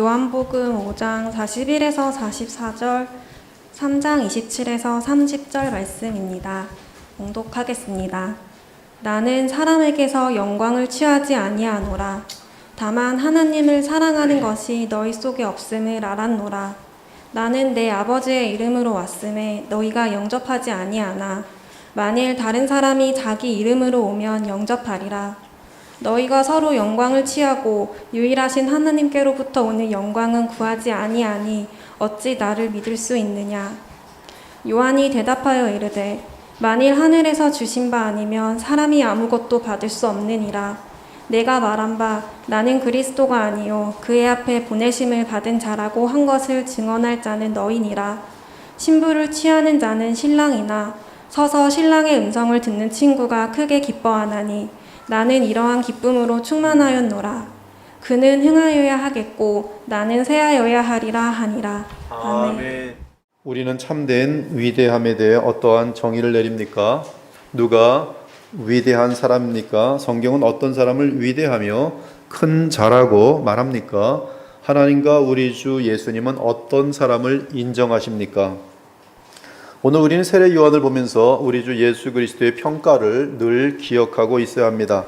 요한복음 5장 41에서 44절, 3장 27에서 30절 말씀입니다. 봉독하겠습니다. 나는 사람에게서 영광을 취하지 아니하노라. 다만 하나님을 사랑하는 것이 너희 속에 없음을 알았노라. 나는 내 아버지의 이름으로 왔음에 너희가 영접하지 아니하나 만일 다른 사람이 자기 이름으로 오면 영접하리라. 너희가 서로 영광을 취하고 유일하신 하나님께로부터 오는 영광은 구하지 아니하니 어찌 나를 믿을 수 있느냐. 요한이 대답하여 이르되 만일 하늘에서 주신 바 아니면 사람이 아무것도 받을 수 없느니라. 내가 말한 바 나는 그리스도가 아니요 그의 앞에 보내심을 받은 자라고 한 것을 증언할 자는 너희니라. 신부를 취하는 자는 신랑이나 서서 신랑의 음성을 듣는 친구가 크게 기뻐하나니 나는 이러한 기쁨으로 충만하였노라. 그는 흥하여야 하겠고 나는 쇠하여야 하리라 하니라. 아멘. 우리는 참된 위대함에 대해 어떠한 정의를 내립니까? 누가 위대한 사람입니까? 성경은 어떤 사람을 위대하며 큰 자라고 말합니까? 하나님과 우리 주 예수님은 어떤 사람을 인정하십니까? 오늘 우리는 세례 요한을 보면서 우리 주 예수 그리스도의 평가를 늘 기억하고 있어야 합니다.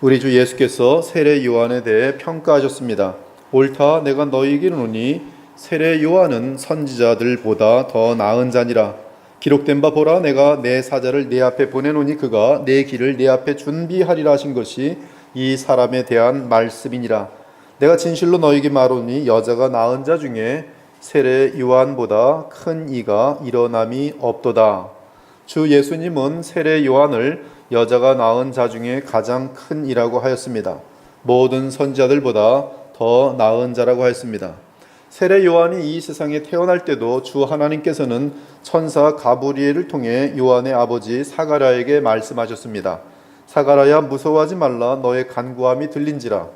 우리 주 예수께서 세례 요한에 대해 평가하셨습니다. 옳다, 내가 너희에게 이르노니 세례 요한은 선지자들보다 더 나은 자니라. 기록된 바 보라, 내가 내 사자를 내 앞에 보내노니 그가 내 길을 내 앞에 준비하리라 하신 것이 이 사람에 대한 말씀이니라. 내가 진실로 너희에게 말하노니 여자가 낳은 자 중에 세례 요한보다 큰 이가 일어남이 없도다. 주 예수님은 세례 요한을 여자가 낳은 자 중에 가장 큰 이라고 하였습니다. 모든 선지자들보다 더 나은 자라고 하였습니다. 세례 요한이 이 세상에 태어날 때도 주 하나님께서는 천사 가브리엘을 통해 요한의 아버지 사가랴에게 말씀하셨습니다. 사가랴야, 무서워하지 말라. 너의 간구함이 들린지라.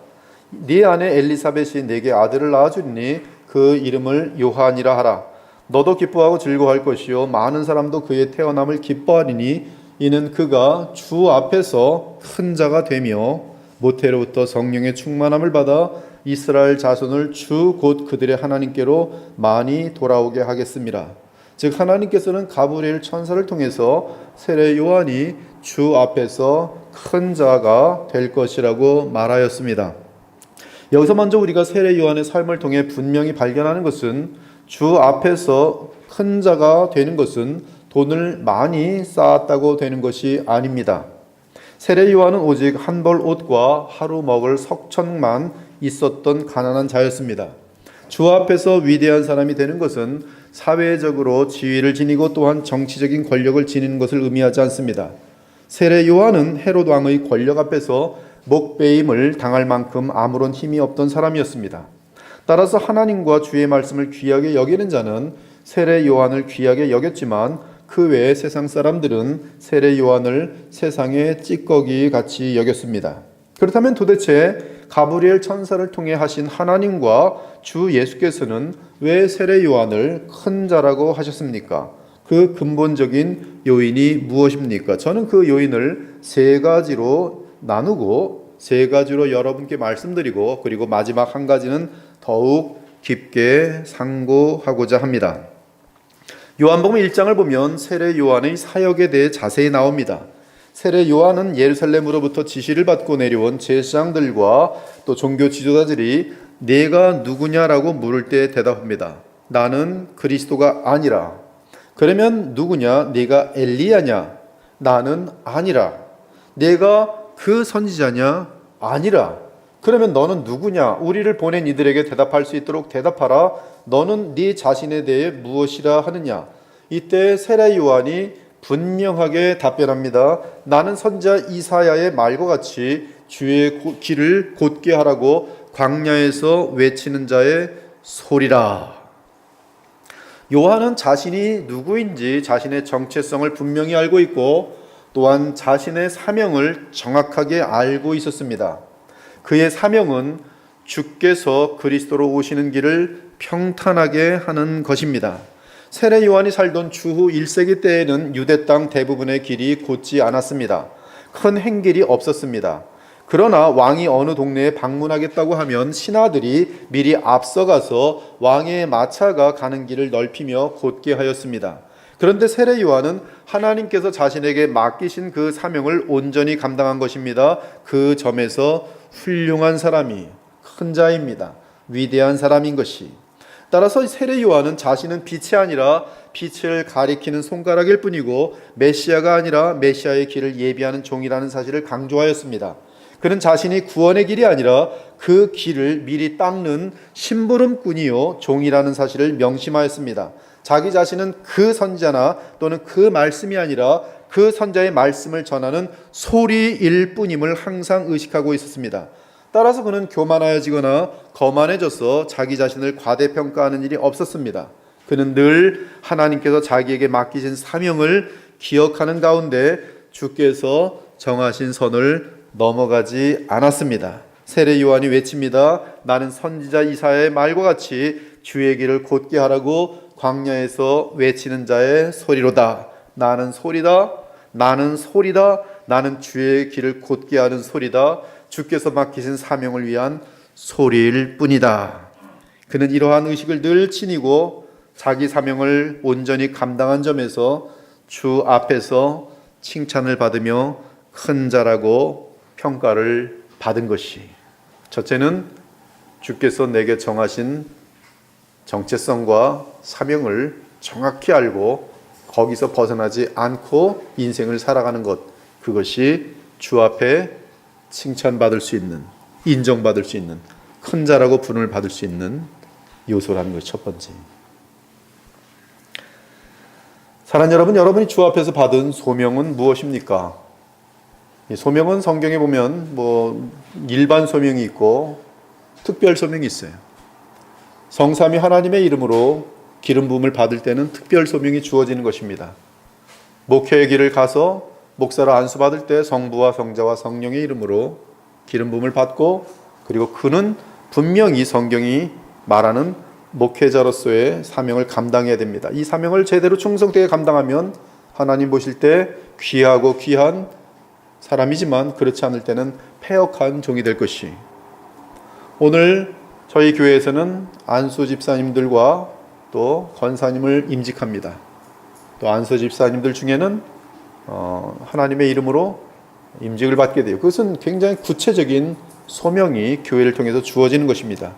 네 아내 엘리사벳이 내게 아들을 낳아주리니 그 이름을 요한이라 하라. 너도 기뻐하고 즐거워할 것이요 많은 사람도 그의 태어남을 기뻐하리니 이는 그가 주 앞에서 큰 자가 되며 모태로부터 성령의 충만함을 받아 이스라엘 자손을 주 곧 그들의 하나님께로 많이 돌아오게 하겠습니다. 즉 하나님께서는 가브리엘 천사를 통해서 세례 요한이 주 앞에서 큰 자가 될 것이라고 말하였습니다. 여기서 먼저 우리가 세례 요한의 삶을 통해 분명히 발견하는 것은 주 앞에서 큰 자가 되는 것은 돈을 많이 쌓았다고 되는 것이 아닙니다. 세례 요한은 오직 한 벌 옷과 하루 먹을 석천만 있었던 가난한 자였습니다. 주 앞에서 위대한 사람이 되는 것은 사회적으로 지위를 지니고 또한 정치적인 권력을 지니는 것을 의미하지 않습니다. 세례 요한은 헤롯 왕의 권력 앞에서 목베임을 당할 만큼 아무런 힘이 없던 사람이었습니다. 따라서 하나님과 주의 말씀을 귀하게 여기는 자는 세례 요한을 귀하게 여겼지만 그 외의 세상 사람들은 세례 요한을 세상의 찌꺼기 같이 여겼습니다. 그렇다면 도대체 가브리엘 천사를 통해 하신 하나님과 주 예수께서는 왜 세례 요한을 큰 자라고 하셨습니까? 그 근본적인 요인이 무엇입니까? 저는 그 요인을 세 가지로 나누고 세 가지로 여러분께 말씀드리고 그리고 마지막 한 가지는 더욱 깊게 상고하고자 합니다. 요한복음 1장을 보면 세례 요한의 사역에 대해 자세히 나옵니다. 세례 요한은 예루살렘으로부터 지시를 받고 내려온 제사장들과 또 종교 지도자들이 네가 누구냐라고 물을 때 대답합니다. 나는 그리스도가 아니라. 그러면 누구냐? 네가 엘리야냐? 나는 아니라. 네가 그 선지자냐? 아니라. 그러면 너는 누구냐? 우리를 보낸 이들에게 대답할 수 있도록 대답하라. 너는 네 자신에 대해 무엇이라 하느냐? 이때 세례 요한이 분명하게 답변합니다. 나는 선지자 이사야의 말과 같이 주의 길을 곧게 하라고 광야에서 외치는 자의 소리라. 요한은 자신이 누구인지 자신의 정체성을 분명히 알고 있고 또한 자신의 사명을 정확하게 알고 있었습니다. 그의 사명은 주께서 그리스도로 오시는 길을 평탄하게 하는 것입니다. 세례 요한이 살던 주후 1세기 때에는 유대 땅 대부분의 길이 곧지 않았습니다. 큰 행길이 없었습니다. 그러나 왕이 어느 동네에 방문하겠다고 하면 신하들이 미리 앞서가서 왕의 마차가 가는 길을 넓히며 곧게 하였습니다. 그런데 세례 요한은 하나님께서 자신에게 맡기신 그 사명을 온전히 감당한 것입니다. 그 점에서 훌륭한 사람이, 큰 자입니다. 위대한 사람인 것이. 따라서 세례 요한은 자신은 빛이 아니라 빛을 가리키는 손가락일 뿐이고 메시아가 아니라 메시아의 길을 예비하는 종이라는 사실을 강조하였습니다. 그는 자신이 구원의 길이 아니라 그 길을 미리 닦는 심부름꾼이요 종이라는 사실을 명심하였습니다. 자기 자신은 그 선지자나 또는 그 말씀이 아니라 그 선자의 말씀을 전하는 소리일 뿐임을 항상 의식하고 있었습니다. 따라서 그는 교만하여지거나 거만해져서 자기 자신을 과대평가하는 일이 없었습니다. 그는 늘 하나님께서 자기에게 맡기신 사명을 기억하는 가운데 주께서 정하신 선을 넘어가지 않았습니다. 세례 요한이 외칩니다. 나는 선지자 이사야의 말과 같이 주의 길을 곧게 하라고 광야에서 외치는 자의 소리로다. 나는 소리다. 나는 소리다. 나는 주의 길을 곧게 하는 소리다. 주께서 맡기신 사명을 위한 소리일 뿐이다. 그는 이러한 의식을 늘 지니고 자기 사명을 온전히 감당한 점에서 주 앞에서 칭찬을 받으며 큰 자라고 평가를 받은 것이, 첫째는 주께서 내게 정하신 정체성과 사명을 정확히 알고 거기서 벗어나지 않고 인생을 살아가는 것, 그것이 주 앞에 칭찬받을 수 있는, 인정받을 수 있는, 큰 자라고 부름을 받을 수 있는 요소라는 것이 첫 번째. 사랑하는 여러분, 여러분이 주 앞에서 받은 소명은 무엇입니까? 이 소명은 성경에 보면 일반 소명이 있고 특별 소명이 있어요. 성삼위 하나님의 이름으로 기름 부음을 받을 때는 특별 소명이 주어지는 것입니다. 목회의 길을 가서 목사로 안수받을 때 성부와 성자와 성령의 이름으로 기름 부음을 받고, 그리고 그는 분명히 성경이 말하는 목회자로서의 사명을 감당해야 됩니다. 이 사명을 제대로 충성되게 감당하면 하나님 보실 때 귀하고 귀한 사람이지만 그렇지 않을 때는 패역한 종이 될 것이. 오늘 저희 교회에서는 안수 집사님들과 또 권사님을 임직합니다. 또 안수 집사님들 중에는 하나님의 이름으로 임직을 받게 돼요. 그것은 굉장히 구체적인 소명이 교회를 통해서 주어지는 것입니다.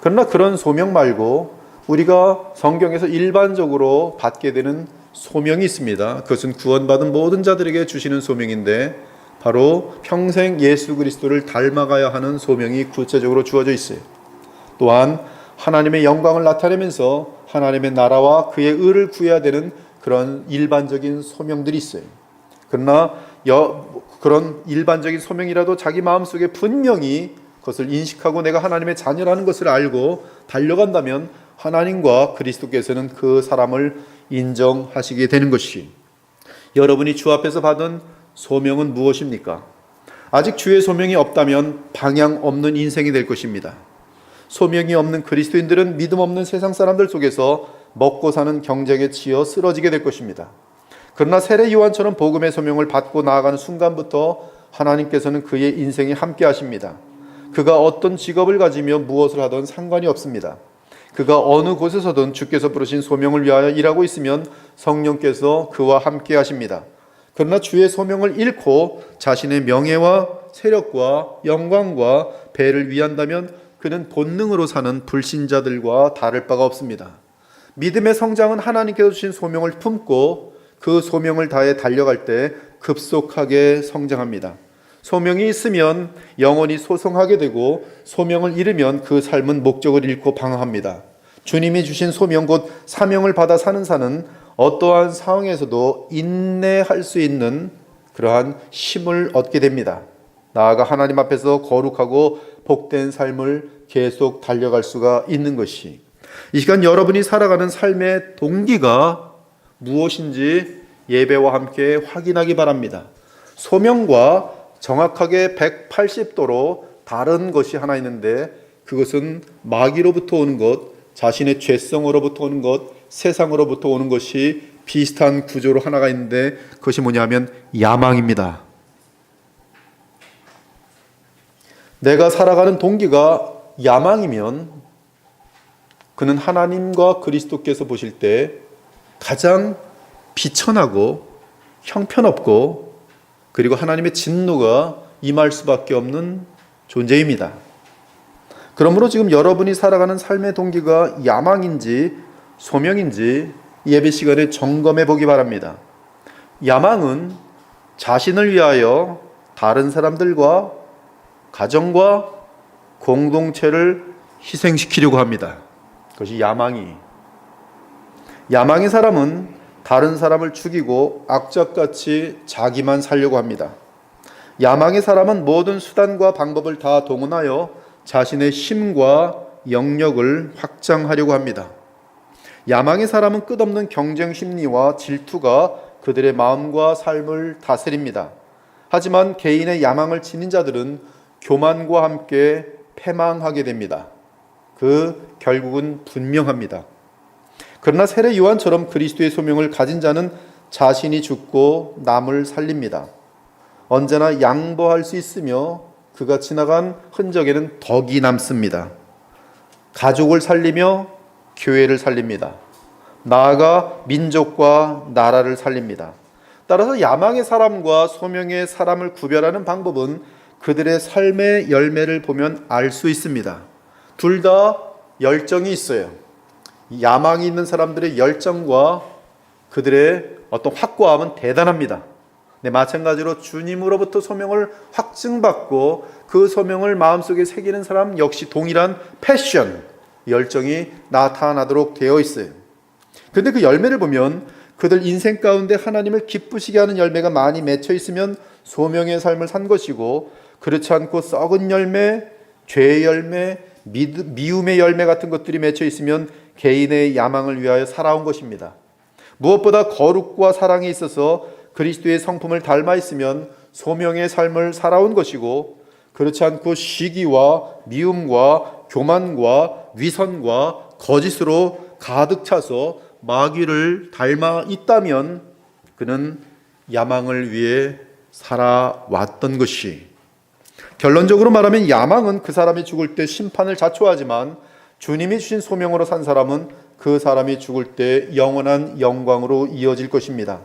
그러나 그런 소명 말고 우리가 성경에서 일반적으로 받게 되는 소명이 있습니다. 그것은 구원받은 모든 자들에게 주시는 소명인데 바로 평생 예수 그리스도를 닮아가야 하는 소명이 구체적으로 주어져 있어요. 또한 하나님의 영광을 나타내면서 하나님의 나라와 그의 의를 구해야 되는 그런 일반적인 소명들이 있어요. 그러나 그런 일반적인 소명이라도 자기 마음속에 분명히 그것을 인식하고 내가 하나님의 자녀라는 것을 알고 달려간다면 하나님과 그리스도께서는 그 사람을 인정하시게 되는 것이. 여러분이 주 앞에서 받은 소명은 무엇입니까? 아직 주의 소명이 없다면 방향 없는 인생이 될 것입니다. 소명이 없는 그리스도인들은 믿음 없는 세상 사람들 속에서 먹고 사는 경쟁에 치여 쓰러지게 될 것입니다. 그러나 세례 요한처럼 복음의 소명을 받고 나아가는 순간부터 하나님께서는 그의 인생에 함께 하십니다. 그가 어떤 직업을 가지며 무엇을 하든 상관이 없습니다. 그가 어느 곳에서든 주께서 부르신 소명을 위하여 일하고 있으면 성령께서 그와 함께 하십니다. 그러나 주의 소명을 잃고 자신의 명예와 세력과 영광과 배를 위한다면 그는 본능으로 사는 불신자들과 다를 바가 없습니다. 믿음의 성장은 하나님께서 주신 소명을 품고 그 소명을 다해 달려갈 때 급속하게 성장합니다. 소명이 있으면 영원히 소송하게 되고 소명을 잃으면 그 삶은 목적을 잃고 방황합니다. 주님이 주신 소명 곧 사명을 받아 사는 자는 어떠한 상황에서도 인내할 수 있는 그러한 힘을 얻게 됩니다. 나아가 하나님 앞에서 거룩하고 복된 삶을 계속 달려갈 수가 있는 것이. 이 시간 여러분이 살아가는 삶의 동기가 무엇인지 예배와 함께 확인하기 바랍니다. 소명과 정확하게 180도로 다른 것이 하나 있는데 그것은 마귀로부터 오는 것, 자신의 죄성으로부터 오는 것, 세상으로부터 오는 것이 비슷한 구조로 하나가 있는데 그것이 뭐냐면 야망입니다. 내가 살아가는 동기가 야망이면 그는 하나님과 그리스도께서 보실 때 가장 비천하고 형편없고 그리고 하나님의 진노가 임할 수밖에 없는 존재입니다. 그러므로 지금 여러분이 살아가는 삶의 동기가 야망인지 소명인지 예배 시간에 점검해 보기 바랍니다. 야망은 자신을 위하여 다른 사람들과 가정과 공동체를 희생시키려고 합니다. 그것이 야망이. 야망의 사람은 다른 사람을 죽이고 악착같이 자기만 살려고 합니다. 야망의 사람은 모든 수단과 방법을 다 동원하여 자신의 힘과 영역을 확장하려고 합니다. 야망의 사람은 끝없는 경쟁 심리와 질투가 그들의 마음과 삶을 다스립니다. 하지만 개인의 야망을 지닌 자들은 교만과 함께 패망하게 됩니다. 그 결국은 분명합니다. 그러나 세례 요한처럼 그리스도의 소명을 가진 자는 자신이 죽고 남을 살립니다. 언제나 양보할 수 있으며 그가 지나간 흔적에는 덕이 남습니다. 가족을 살리며 교회를 살립니다. 나아가 민족과 나라를 살립니다. 따라서 야망의 사람과 소명의 사람을 구별하는 방법은 그들의 삶의 열매를 보면 알 수 있습니다. 둘 다 열정이 있어요. 야망이 있는 사람들의 열정과 그들의 어떤 확고함은 대단합니다. 네, 마찬가지로 주님으로부터 소명을 확증받고 그 소명을 마음속에 새기는 사람 역시 동일한 패션, 열정이 나타나도록 되어 있어요. 그런데 그 열매를 보면 그들 인생 가운데 하나님을 기쁘시게 하는 열매가 많이 맺혀 있으면 소명의 삶을 산 것이고, 그렇지 않고 썩은 열매, 죄의 열매, 미움의 열매 같은 것들이 맺혀 있으면 개인의 야망을 위하여 살아온 것입니다. 무엇보다 거룩과 사랑에 있어서 그리스도의 성품을 닮아 있으면 소명의 삶을 살아온 것이고, 그렇지 않고 시기와 미움과 교만과 위선과 거짓으로 가득 차서 마귀를 닮아 있다면 그는 야망을 위해 살아왔던 것이, 결론적으로 말하면 야망은 그 사람이 죽을 때 심판을 자초하지만 주님이 주신 소명으로 산 사람은 그 사람이 죽을 때 영원한 영광으로 이어질 것입니다.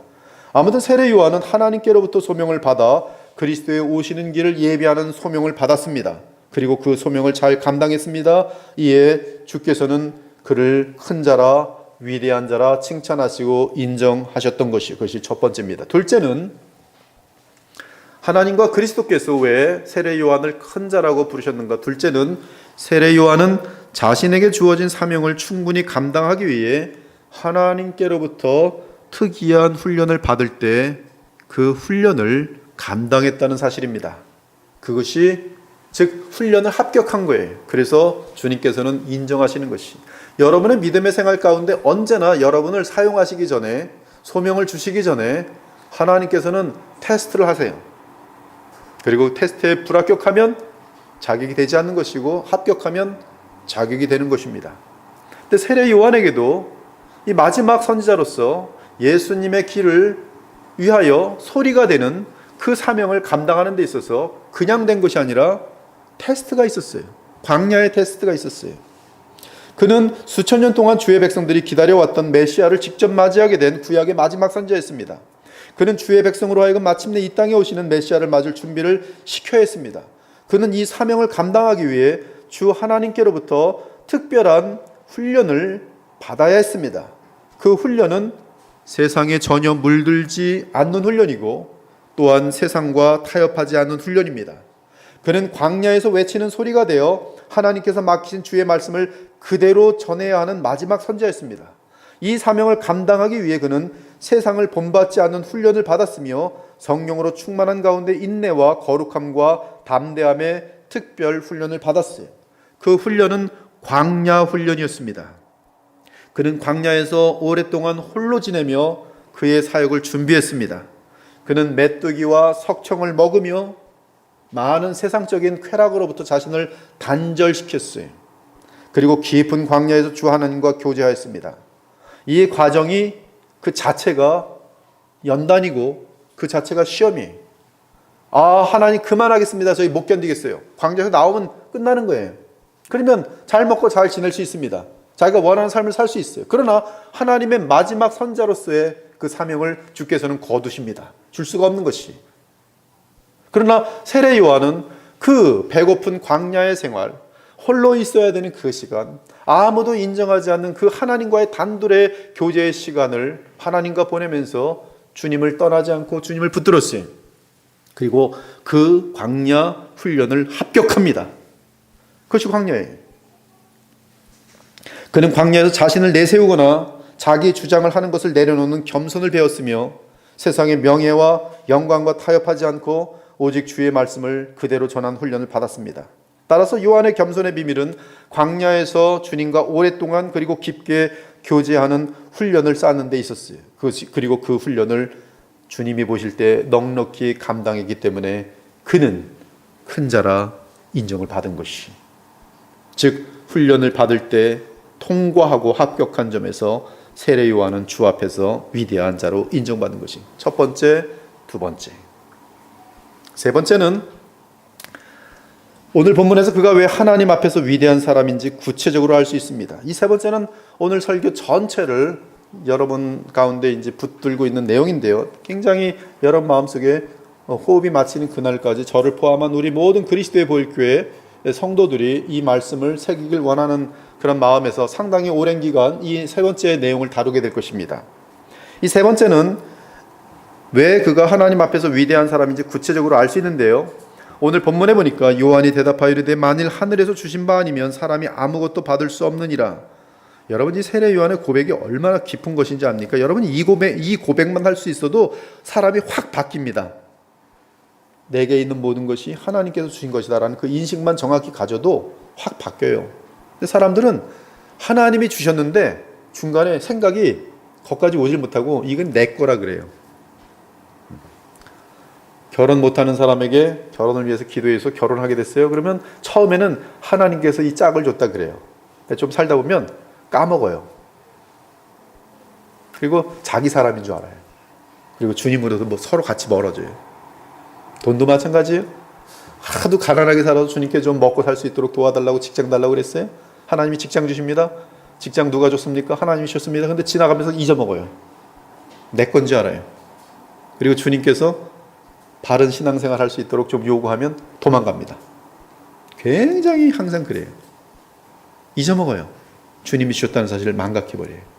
아무튼 세례 요한은 하나님께로부터 소명을 받아 그리스도의 오시는 길을 예비하는 소명을 받았습니다. 그리고 그 소명을 잘 감당했습니다. 이에 주께서는 그를 큰 자라 위대한 자라 칭찬하시고 인정하셨던 그것이 첫 번째입니다. 둘째는 하나님과 그리스도께서 왜 세례 요한을 큰 자라고 부르셨는가? 둘째는 세례 요한은 자신에게 주어진 사명을 충분히 감당하기 위해 하나님께로부터 특이한 훈련을 받을 때 그 훈련을 감당했다는 사실입니다. 그것이 즉 훈련을 합격한 거예요. 그래서 주님께서는 인정하시는 것이, 여러분의 믿음의 생활 가운데 언제나 여러분을 사용하시기 전에, 소명을 주시기 전에 하나님께서는 테스트를 하세요. 그리고 테스트에 불합격하면 자격이 되지 않는 것이고 합격하면 자격이 되는 것입니다. 근데 세례 요한에게도 이 마지막 선지자로서 예수님의 길을 위하여 소리가 되는 그 사명을 감당하는 데 있어서 그냥 된 것이 아니라 테스트가 있었어요. 광야의 테스트가 있었어요. 그는 수천 년 동안 주의 백성들이 기다려왔던 메시아를 직접 맞이하게 된 구약의 마지막 선지자였습니다. 그는 주의 백성으로 하여금 마침내 이 땅에 오시는 메시아를 맞을 준비를 시켜야 했습니다. 그는 이 사명을 감당하기 위해 주 하나님께로부터 특별한 훈련을 받아야 했습니다. 그 훈련은 세상에 전혀 물들지 않는 훈련이고 또한 세상과 타협하지 않는 훈련입니다. 그는 광야에서 외치는 소리가 되어 하나님께서 맡기신 주의 말씀을 그대로 전해야 하는 마지막 선지자였습니다. 이 사명을 감당하기 위해 그는 세상을 본받지 않는 훈련을 받았으며 성령으로 충만한 가운데 인내와 거룩함과 담대함의 특별 훈련을 받았어요. 그 훈련은 광야 훈련이었습니다. 그는 광야에서 오랫동안 홀로 지내며 그의 사역을 준비했습니다. 그는 메뚜기와 석청을 먹으며 많은 세상적인 쾌락으로부터 자신을 단절시켰어요. 그리고 깊은 광야에서 주 하나님과 교제하였습니다. 이 과정이 그 자체가 연단이고 그 자체가 시험이에요. 아, 하나님 그만하겠습니다. 저희 못 견디겠어요. 광야에서 나오면 끝나는 거예요. 그러면 잘 먹고 잘 지낼 수 있습니다. 자기가 원하는 삶을 살 수 있어요. 그러나 하나님의 마지막 선자로서의 그 사명을 주께서는 거두십니다. 줄 수가 없는 것이. 그러나 세례 요한은 그 배고픈 광야의 생활, 홀로 있어야 되는 그 시간, 아무도 인정하지 않는 그 하나님과의 단둘의 교제의 시간을 하나님과 보내면서 주님을 떠나지 않고 주님을 붙들었어요. 그리고 그 광야 훈련을 합격합니다. 그것이 광야예요. 그는 광야에서 자신을 내세우거나 자기 주장을 하는 것을 내려놓는 겸손을 배웠으며 세상의 명예와 영광과 타협하지 않고 오직 주의 말씀을 그대로 전한 훈련을 받았습니다. 따라서 요한의 겸손의 비밀은 광야에서 주님과 오랫동안 그리고 깊게 교제하는 훈련을 쌓는 데 있었어요. 그리고 그 훈련을 주님이 보실 때 넉넉히 감당했기 때문에 그는 큰 자라 인정을 받은 것이. 즉 훈련을 받을 때 통과하고 합격한 점에서 세례 요한은 주 앞에서 위대한 자로 인정받는 것이 첫 번째, 두 번째. 세 번째는 오늘 본문에서 그가 왜 하나님 앞에서 위대한 사람인지 구체적으로 알 수 있습니다. 이 세 번째는 오늘 설교 전체를 여러분 가운데 이제 붙들고 있는 내용인데요. 굉장히 여러분 마음속에 호흡이 마치는 그날까지 저를 포함한 우리 모든 그리스도의 보일교회 성도들이 이 말씀을 새기길 원하는 그런 마음에서 상당히 오랜 기간 이 세 번째 내용을 다루게 될 것입니다. 이 세 번째는 왜 그가 하나님 앞에서 위대한 사람인지 구체적으로 알 수 있는데요. 오늘 본문에 보니까 요한이 대답하여 이르되 만일 하늘에서 주신 바 아니면 사람이 아무것도 받을 수 없느니라. 여러분 이 세례 요한의 고백이 얼마나 깊은 것인지 압니까? 여러분 이 고백만 할 수 있어도 사람이 확 바뀝니다. 내게 있는 모든 것이 하나님께서 주신 것이다라는 그 인식만 정확히 가져도 확 바뀌어요. 근데 사람들은 하나님이 주셨는데 중간에 생각이 거기까지 오질 못하고 이건 내 거라 그래요. 결혼 못하는 사람에게 결혼을 위해서 기도해서 결혼하게 됐어요. 그러면 처음에는 하나님께서 이 짝을 줬다 그래요. 좀 살다 보면 까먹어요. 그리고 자기 사람인 줄 알아요. 그리고 주님으로도 뭐 서로 같이 멀어져요. 돈도 마찬가지예요. 하도 가난하게 살아도 주님께 좀 먹고 살 수 있도록 도와달라고 직장 달라고 그랬어요. 하나님이 직장 주십니다. 직장 누가 줬습니까? 하나님이 주셨습니다. 근데 지나가면서 잊어먹어요. 내 건지 알아요. 그리고 주님께서 바른 신앙생활 할 수 있도록 좀 요구하면 도망갑니다. 굉장히 항상 그래요. 잊어먹어요. 주님이 주셨다는 사실을 망각해버려요.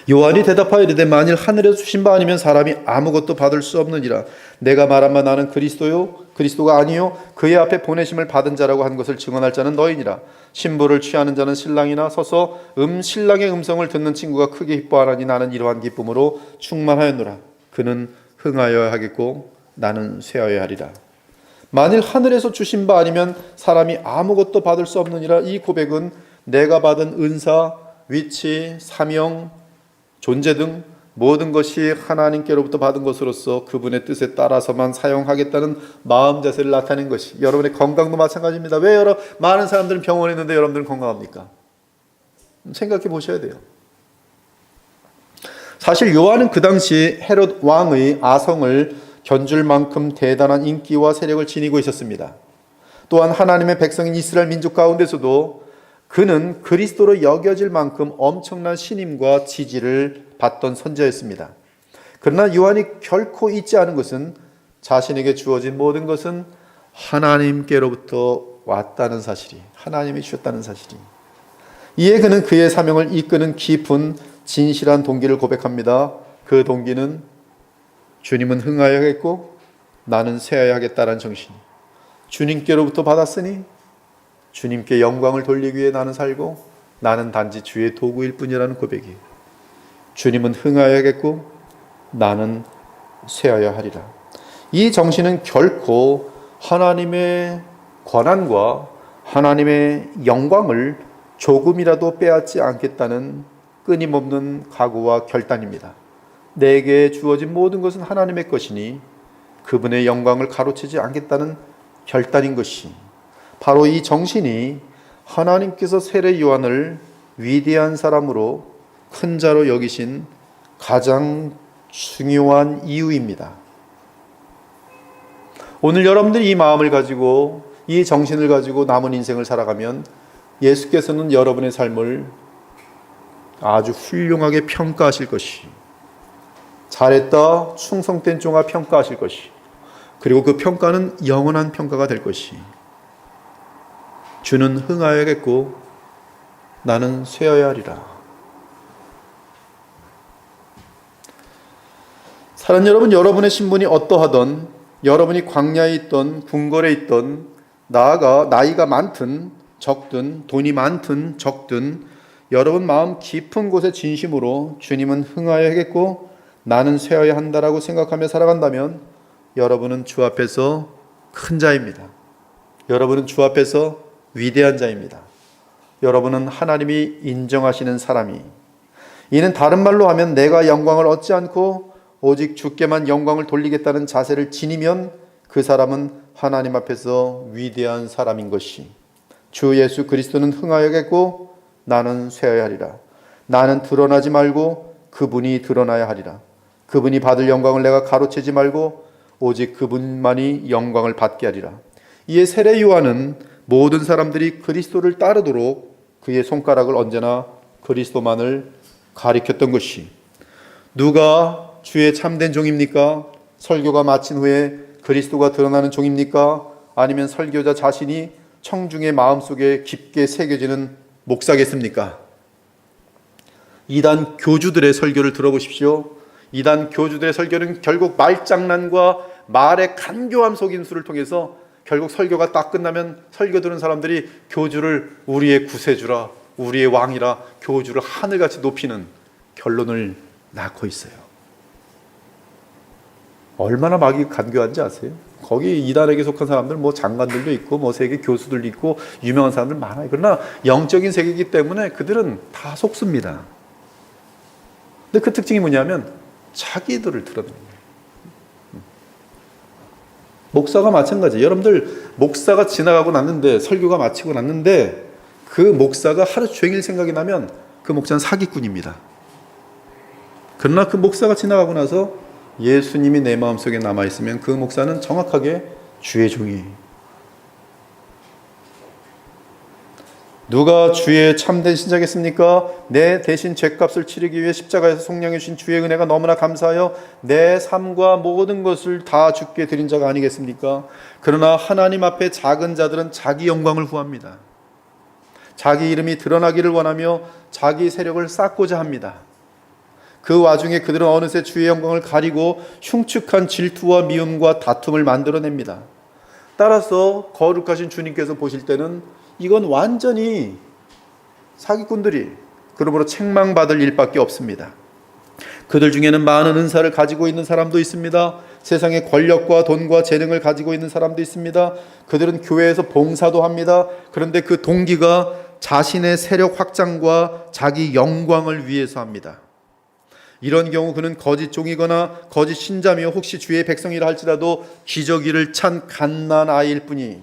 요한이 대답하여 이르되 만일 하늘에서 주신 바 아니면 사람이 아무것도 받을 수 없느니라. 내가 말한 바 나는 그리스도가 아니요 그의 앞에 보내심을 받은 자라고 한 것을 증언할 자는 너희니라. 신부를 취하는 자는 신랑이나 서서 신랑의 음성을 듣는 친구가 크게 기뻐하나니 나는 이러한 기쁨으로 충만하였노라. 그는 흥하여야 하겠고 나는 쇠하여야 하리라. 만일 하늘에서 주신 바 아니면 사람이 아무것도 받을 수 없느니라. 이 고백은 내가 받은 은사, 위치, 사명, 존재 등 모든 것이 하나님께로부터 받은 것으로서 그분의 뜻에 따라서만 사용하겠다는 마음 자세를 나타낸 것이. 여러분의 건강도 마찬가지입니다. 왜 많은 사람들은 병원에 있는데 여러분들은 건강합니까? 생각해 보셔야 돼요. 사실 요한은 그 당시 헤롯 왕의 아성을 견줄 만큼 대단한 인기와 세력을 지니고 있었습니다. 또한 하나님의 백성인 이스라엘 민족 가운데서도 그는 그리스도로 여겨질 만큼 엄청난 신임과 지지를 받던 선지자였습니다. 그러나 요한이 결코 잊지 않은 것은 자신에게 주어진 모든 것은 하나님께로부터 왔다는 사실이, 하나님이 주셨다는 사실이. 이에 그는 그의 사명을 이끄는 깊은 진실한 동기를 고백합니다. 그 동기는 주님은 흥하여야겠고 나는 쇠하여야겠다는 정신. 주님께로부터 받았으니 주님께 영광을 돌리기 위해 나는 살고 나는 단지 주의 도구일 뿐이라는 고백이. 주님은 흥하여야겠고 나는 쇠하여야 하리라. 이 정신은 결코 하나님의 권한과 하나님의 영광을 조금이라도 빼앗지 않겠다는 끊임없는 각오와 결단입니다. 내게 주어진 모든 것은 하나님의 것이니 그분의 영광을 가로채지 않겠다는 결단인 것이, 바로 이 정신이 하나님께서 세례 요한을 위대한 사람으로 큰 자로 여기신 가장 중요한 이유입니다. 오늘 여러분들이 이 마음을 가지고 이 정신을 가지고 남은 인생을 살아가면 예수께서는 여러분의 삶을 아주 훌륭하게 평가하실 것이, 잘했다, 충성된 종아 평가하실 것이, 그리고 그 평가는 영원한 평가가 될 것이, 주는 흥하여야겠고 나는 쇠어야 하리라. 사랑하는 여러분, 여러분의 신분이 어떠하던, 여러분이 광야에 있던 궁궐에 있던, 나아가 나이가 많든 적든 돈이 많든 적든 여러분 마음 깊은 곳에 진심으로 주님은 흥하여야겠고 나는 쇠어야 한다라고 생각하며 살아간다면 여러분은 주 앞에서 큰 자입니다. 여러분은 주 앞에서 위대한 자입니다. 여러분은 하나님이 인정하시는 사람이, 이는 다른 말로 하면 내가 영광을 얻지 않고 오직 주께만 영광을 돌리겠다는 자세를 지니면 그 사람은 하나님 앞에서 위대한 사람인 것이, 주 예수 그리스도는 흥하여야겠고 나는 쇠어야 하리라. 나는 드러나지 말고 그분이 드러나야 하리라. 그분이 받을 영광을 내가 가로채지 말고 오직 그분만이 영광을 받게 하리라. 이에 세례 요한은 모든 사람들이 그리스도를 따르도록 그의 손가락을 언제나 그리스도만을 가리켰던 것이, 누가 주의 참된 종입니까? 설교가 마친 후에 그리스도가 드러나는 종입니까? 아니면 설교자 자신이 청중의 마음속에 깊게 새겨지는 목사겠습니까? 이단 교주들의 설교를 들어보십시오. 이단 교주들의 설교는 결국 말장난과 말의 간교함 속임수를 통해서 결국 설교가 딱 끝나면 설교 들은 사람들이 교주를 우리의 구세주라, 우리의 왕이라, 교주를 하늘같이 높이는 결론을 낳고 있어요. 얼마나 막이 간교한지 아세요? 거기 이단에게 속한 사람들, 뭐 장관들도 있고, 뭐 세계 교수들도 있고, 유명한 사람들 많아요. 그러나 영적인 세계이기 때문에 그들은 다 속습니다. 근데 그 특징이 뭐냐면 자기들을 드러내는 거예요. 목사가 마찬가지예요. 여러분들 목사가 지나가고 났는데, 설교가 마치고 났는데 그 목사가 하루 종일 생각이 나면 그 목사는 사기꾼입니다. 그러나 그 목사가 지나가고 나서 예수님이 내 마음속에 남아있으면 그 목사는 정확하게 주의 종이에요. 누가 주의 참된 신자겠습니까? 내 대신 죄값을 치르기 위해 십자가에서 속량해 주신 주의 은혜가 너무나 감사하여 내 삶과 모든 것을 다 주께 드린 자가 아니겠습니까? 그러나 하나님 앞에 작은 자들은 자기 영광을 구합니다. 자기 이름이 드러나기를 원하며 자기 세력을 쌓고자 합니다. 그 와중에 그들은 어느새 주의 영광을 가리고 흉측한 질투와 미움과 다툼을 만들어냅니다. 따라서 거룩하신 주님께서 보실 때는 이건 완전히 사기꾼들이, 그러므로 책망받을 일밖에 없습니다. 그들 중에는 많은 은사를 가지고 있는 사람도 있습니다. 세상에 권력과 돈과 재능을 가지고 있는 사람도 있습니다. 그들은 교회에서 봉사도 합니다. 그런데 그 동기가 자신의 세력 확장과 자기 영광을 위해서 합니다. 이런 경우 그는 거짓 종이거나 거짓 신자며 혹시 주의 백성이라 할지라도 기저귀를 찬 갓난 아이일 뿐이,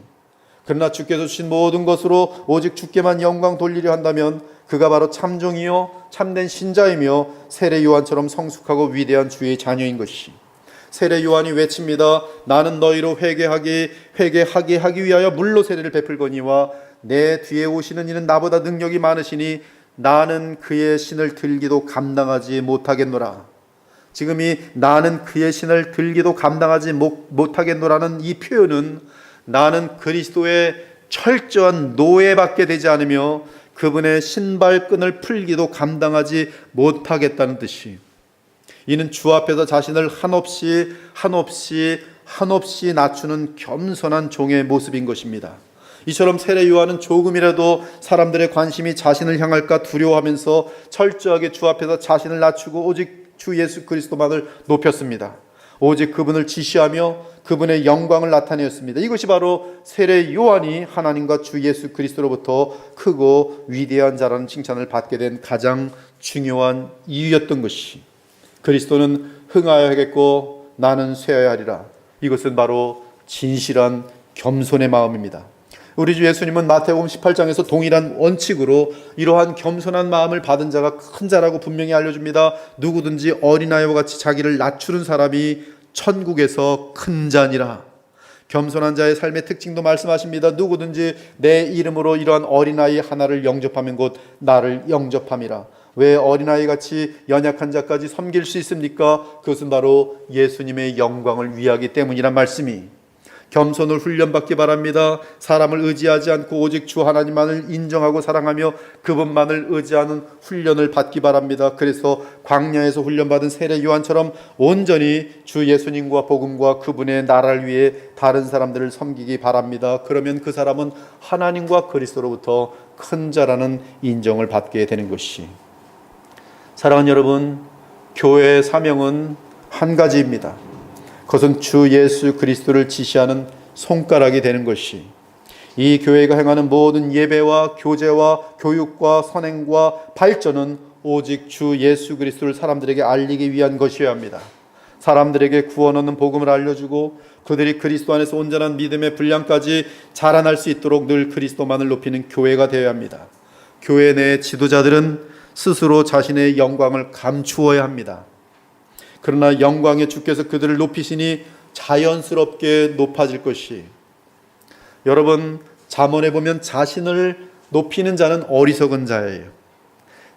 그러나 주께서 주신 모든 것으로 오직 주께만 영광 돌리려 한다면 그가 바로 참종이요 참된 신자이며 세례 요한처럼 성숙하고 위대한 주의 자녀인 것이, 세례 요한이 외칩니다. 나는 너희로 회개하게 하기 위하여 물로 세례를 베풀거니와 내 뒤에 오시는 이는 나보다 능력이 많으시니 나는 그의 신을 들기도 감당하지 못하겠노라. 지금 이 나는 그의 신을 들기도 감당하지 못하겠노라는 이 표현은 나는 그리스도의 철저한 노예받게 되지 않으며 그분의 신발끈을 풀기도 감당하지 못하겠다는 뜻이, 이는 주 앞에서 자신을 한없이 낮추는 겸손한 종의 모습인 것입니다. 이처럼 세례 요한은 조금이라도 사람들의 관심이 자신을 향할까 두려워하면서 철저하게 주 앞에서 자신을 낮추고 오직 주 예수 그리스도만을 높였습니다. 오직 그분을 지시하며 그분의 영광을 나타내었습니다. 이것이 바로 세례 요한이 하나님과 주 예수 그리스도로부터 크고 위대한 자라는 칭찬을 받게 된 가장 중요한 이유였던 것이, 그리스도는 흥하여야겠고 나는 쇠어야 하리라. 이것은 바로 진실한 겸손의 마음입니다. 우리 주 예수님은 마태복음 18장에서 동일한 원칙으로 이러한 겸손한 마음을 받은 자가 큰 자라고 분명히 알려줍니다. 누구든지 어린아이와 같이 자기를 낮추는 사람이 천국에서 큰 자니라. 겸손한 자의 삶의 특징도 말씀하십니다. 누구든지 내 이름으로 이러한 어린아이 하나를 영접하면 곧 나를 영접함이라. 왜 어린아이같이 연약한 자까지 섬길 수 있습니까? 그것은 바로 예수님의 영광을 위하기 때문이란 말씀이. 겸손을 훈련받기 바랍니다. 사람을 의지하지 않고 오직 주 하나님만을 인정하고 사랑하며 그분만을 의지하는 훈련을 받기 바랍니다. 그래서 광야에서 훈련받은 세례 요한처럼 온전히 주 예수님과 복음과 그분의 나라를 위해 다른 사람들을 섬기기 바랍니다. 그러면 그 사람은 하나님과 그리스도로부터 큰 자라는 인정을 받게 되는 것이. 사랑하는 여러분, 교회의 사명은 한 가지입니다. 그것은 주 예수 그리스도를 지시하는 손가락이 되는 것이, 이 교회가 행하는 모든 예배와 교제와 교육과 선행과 발전은 오직 주 예수 그리스도를 사람들에게 알리기 위한 것이어야 합니다. 사람들에게 구원 얻는 복음을 알려주고 그들이 그리스도 안에서 온전한 믿음의 분량까지 자라날 수 있도록 늘 그리스도만을 높이는 교회가 되어야 합니다. 교회 내 지도자들은 스스로 자신의 영광을 감추어야 합니다. 그러나 영광의 주께서 그들을 높이시니 자연스럽게 높아질 것이. 여러분, 잠언에 보면 자신을 높이는 자는 어리석은 자예요.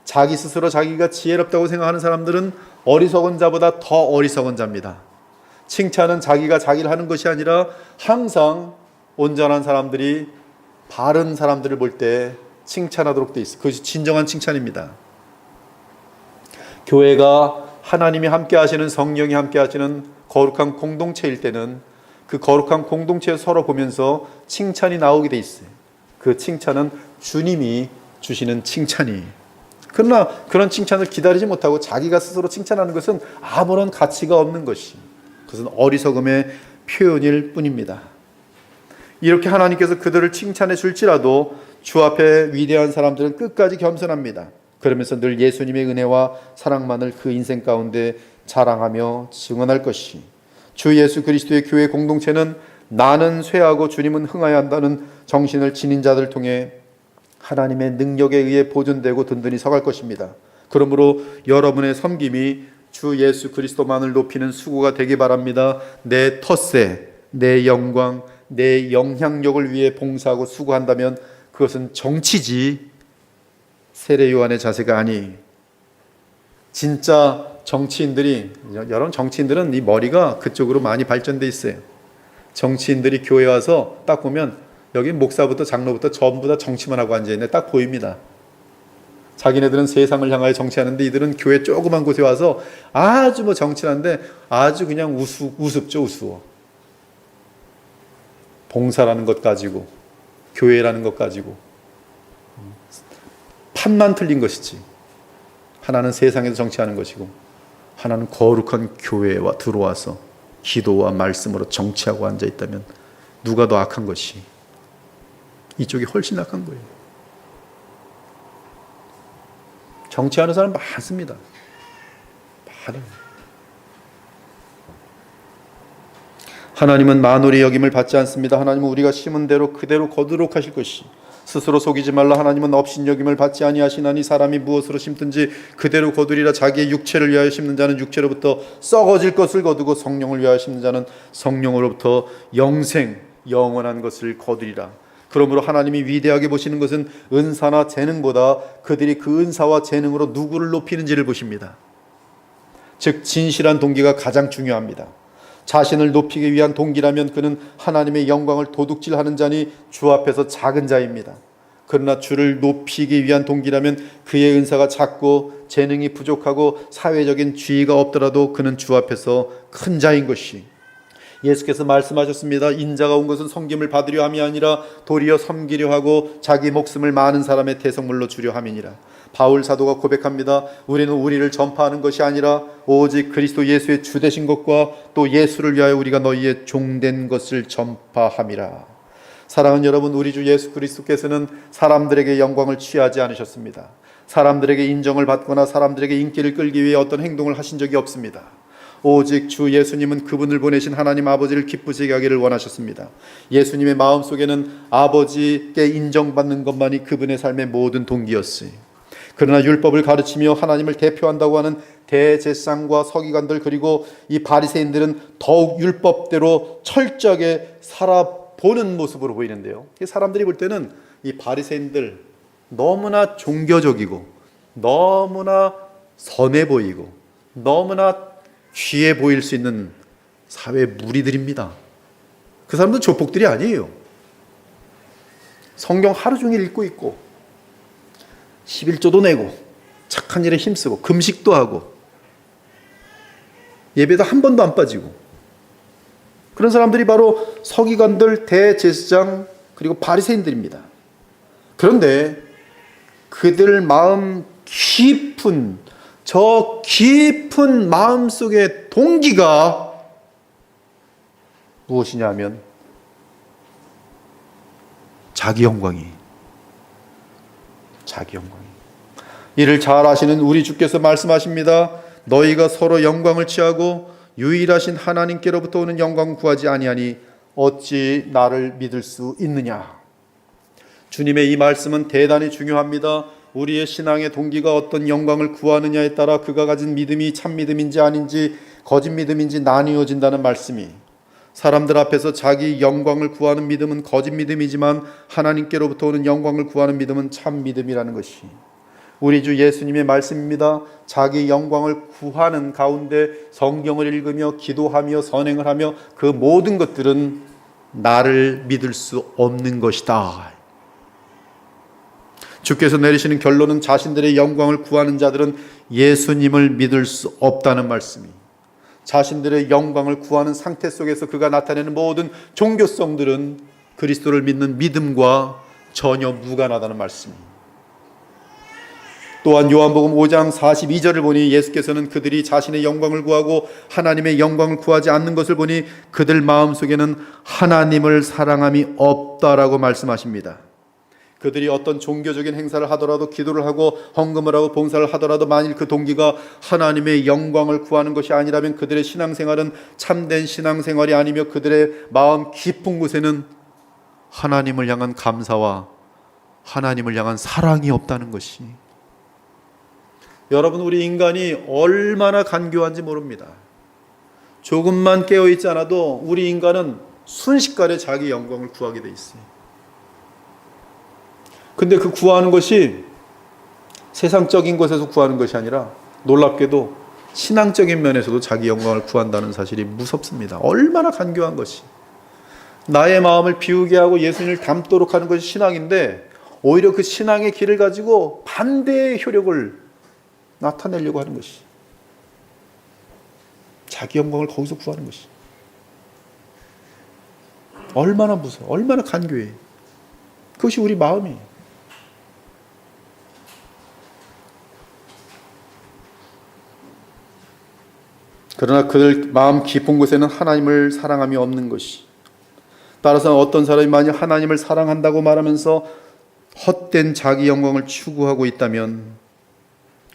자기 스스로 자기가 지혜롭다고 생각하는 사람들은 어리석은 자보다 더 어리석은 자입니다. 칭찬은 자기가 자기를 하는 것이 아니라 항상 온전한 사람들이 바른 사람들을 볼 때 칭찬하도록 돼 있어요. 그것이 진정한 칭찬입니다. 교회가 하나님이 함께 하시는, 성령이 함께 하시는 거룩한 공동체일 때는 그 거룩한 공동체에 서로 보면서 칭찬이 나오게 돼 있어요. 그 칭찬은 주님이 주시는 칭찬이. 그러나 그런 칭찬을 기다리지 못하고 자기가 스스로 칭찬하는 것은 아무런 가치가 없는 것이, 그것은 어리석음의 표현일 뿐입니다. 이렇게 하나님께서 그들을 칭찬해 줄지라도 주 앞에 위대한 사람들은 끝까지 겸손합니다. 그러면서 늘 예수님의 은혜와 사랑만을 그 인생 가운데 자랑하며 증언할 것이. 주 예수 그리스도의 교회 공동체는 나는 쇠하고 주님은 흥하여야 한다는 정신을 지닌 자들을 통해 하나님의 능력에 의해 보존되고 든든히 서갈 것입니다. 그러므로 여러분의 섬김이 주 예수 그리스도만을 높이는 수고가 되기 바랍니다. 내 텃세, 내 영광, 내 영향력을 위해 봉사하고 수고한다면 그것은 정치지 세례 요한의 자세가 아니. 진짜 정치인들이, 여러분 정치인들은 이 머리가 그쪽으로 많이 발전돼 있어요. 정치인들이 교회 와서 딱 보면 여기 목사부터 장로부터 전부 다 정치만 하고 앉아있네. 딱 보입니다. 자기네들은 세상을 향하여 정치하는데 이들은 교회 조그만 곳에 와서 아주 정치하는데 아주 그냥 우습죠. 우스워. 봉사라는 것 가지고, 교회라는 것 가지고 판만 틀린 것이지, 하나는 세상에서 정치하는 것이고 하나는 거룩한 교회와 들어와서 기도와 말씀으로 정치하고 앉아있다면 누가 더 악한 것이? 이쪽이 훨씬 악한 거예요. 정치하는 사람 많습니다. 많아요. 하나님은 만홀의 여김을 받지 않습니다. 하나님은 우리가 심은 대로 그대로 거두도록 하실 것이. 스스로 속이지 말라. 하나님은 업신여김을 받지 아니하시나니 사람이 무엇으로 심든지 그대로 거두리라. 자기의 육체를 위하여 심는 자는 육체로부터 썩어질 것을 거두고 성령을 위하여 심는 자는 성령으로부터 영생, 영원한 것을 거두리라. 그러므로 하나님이 위대하게 보시는 것은 은사나 재능보다 그들이 그 은사와 재능으로 누구를 높이는지를 보십니다. 즉 진실한 동기가 가장 중요합니다. 자신을 높이기 위한 동기라면 그는 하나님의 영광을 도둑질하는 자니 주 앞에서 작은 자입니다. 그러나 주를 높이기 위한 동기라면 그의 은사가 작고 재능이 부족하고 사회적인 지위가 없더라도 그는 주 앞에서 큰 자인 것이. 예수께서 말씀하셨습니다. 인자가 온 것은 섬김을 받으려 함이 아니라 도리어 섬기려 하고 자기 목숨을 많은 사람의 대성물로 주려 함이니라. 바울 사도가 고백합니다. 우리는 우리를 전파하는 것이 아니라 오직 그리스도 예수의 주 되신 것과 또 예수를 위하여 우리가 너희의 종된 것을 전파함이라. 사랑하는 여러분, 우리 주 예수 그리스도께서는 사람들에게 영광을 취하지 않으셨습니다. 사람들에게 인정을 받거나 사람들에게 인기를 끌기 위해 어떤 행동을 하신 적이 없습니다. 오직 주 예수님은 그분을 보내신 하나님 아버지를 기쁘시게 하기를 원하셨습니다. 예수님의 마음속에는 아버지께 인정받는 것만이 그분의 삶의 모든 동기였어요. 그러나 율법을 가르치며 하나님을 대표한다고 하는 대제사장과 서기관들 그리고 이 바리새인들은 더욱 율법대로 철저하게 살아보는 모습으로 보이는데요. 사람들이 볼 때는 이 바리새인들 너무나 종교적이고 너무나 선해 보이고 너무나 귀해 보일 수 있는 사회 무리들입니다. 그 사람들은 조폭들이 아니에요. 성경 하루 종일 읽고 있고 11조도 내고 착한 일에 힘쓰고 금식도 하고 예배도 한 번도 안 빠지고 그런 사람들이 바로 서기관들, 대제사장 그리고 바리새인들입니다. 그런데 그들 마음 깊은 저 깊은 마음속의 동기가 무엇이냐면 자기 영광이. 이를 잘 아시는 우리 주께서 말씀하십니다. 너희가 서로 영광을 취하고 유일하신 하나님께로부터 오는 영광을 구하지 아니하니 어찌 나를 믿을 수 있느냐. 주님의 이 말씀은 대단히 중요합니다. 우리의 신앙의 동기가 어떤 영광을 구하느냐에 따라 그가 가진 믿음이 참 믿음인지 아닌지 거짓 믿음인지 나뉘어진다는 말씀이, 사람들 앞에서 자기 영광을 구하는 믿음은 거짓 믿음이지만 하나님께로부터 오는 영광을 구하는 믿음은 참 믿음이라는 것이 우리 주 예수님의 말씀입니다. 자기 영광을 구하는 가운데 성경을 읽으며 기도하며 선행을 하며 그 모든 것들은 나를 믿을 수 없는 것이다. 주께서 내리시는 결론은 자신들의 영광을 구하는 자들은 예수님을 믿을 수 없다는 말씀이, 자신들의 영광을 구하는 상태 속에서 그가 나타내는 모든 종교성들은 그리스도를 믿는 믿음과 전혀 무관하다는 말씀입니다. 또한 요한복음 5장 42절을 보니 예수께서는 그들이 자신의 영광을 구하고 하나님의 영광을 구하지 않는 것을 보니 그들 마음속에는 하나님을 사랑함이 없다라고 말씀하십니다. 그들이 어떤 종교적인 행사를 하더라도, 기도를 하고 헌금을 하고 봉사를 하더라도 만일 그 동기가 하나님의 영광을 구하는 것이 아니라면 그들의 신앙생활은 참된 신앙생활이 아니며 그들의 마음 깊은 곳에는 하나님을 향한 감사와 하나님을 향한 사랑이 없다는 것이, 여러분, 우리 인간이 얼마나 간교한지 모릅니다. 조금만 깨어있지 않아도 우리 인간은 순식간에 자기 영광을 구하게 돼 있어요. 근데 그 구하는 것이 세상적인 것에서 구하는 것이 아니라 놀랍게도 신앙적인 면에서도 자기 영광을 구한다는 사실이 무섭습니다. 얼마나 간교한 것이. 나의 마음을 비우게 하고 예수님을 닮도록 하는 것이 신앙인데 오히려 그 신앙의 길을 가지고 반대의 효력을 나타내려고 하는 것이, 자기 영광을 거기서 구하는 것이 얼마나 무서워, 얼마나 간교해. 그것이 우리 마음이에요. 그러나 그들 마음 깊은 곳에는 하나님을 사랑함이 없는 것이, 따라서 어떤 사람이 만약 하나님을 사랑한다고 말하면서 헛된 자기 영광을 추구하고 있다면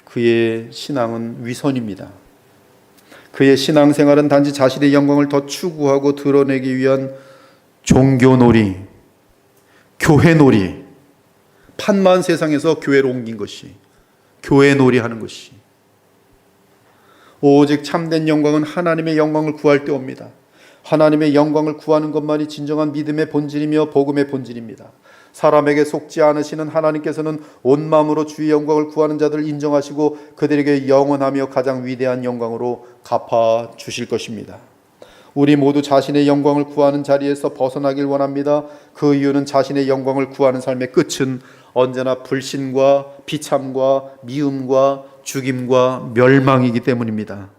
그의 신앙은 위선입니다. 그의 신앙생활은 단지 자신의 영광을 더 추구하고 드러내기 위한 종교놀이, 교회놀이, 판만 세상에서 교회로 옮긴 것이, 교회놀이 하는 것이. 오직 참된 영광은 하나님의 영광을 구할 때 옵니다. 하나님의 영광을 구하는 것만이 진정한 믿음의 본질이며 복음의 본질입니다. 사람에게 속지 않으시는 하나님께서는 온 마음으로 주의 영광을 구하는 자들을 인정하시고 그들에게 영원하며 가장 위대한 영광으로 갚아 주실 것입니다. 우리 모두 자신의 영광을 구하는 자리에서 벗어나길 원합니다. 그 이유는 자신의 영광을 구하는 삶의 끝은 언제나 불신과 비참과 미움과 죽임과 멸망이기 때문입니다.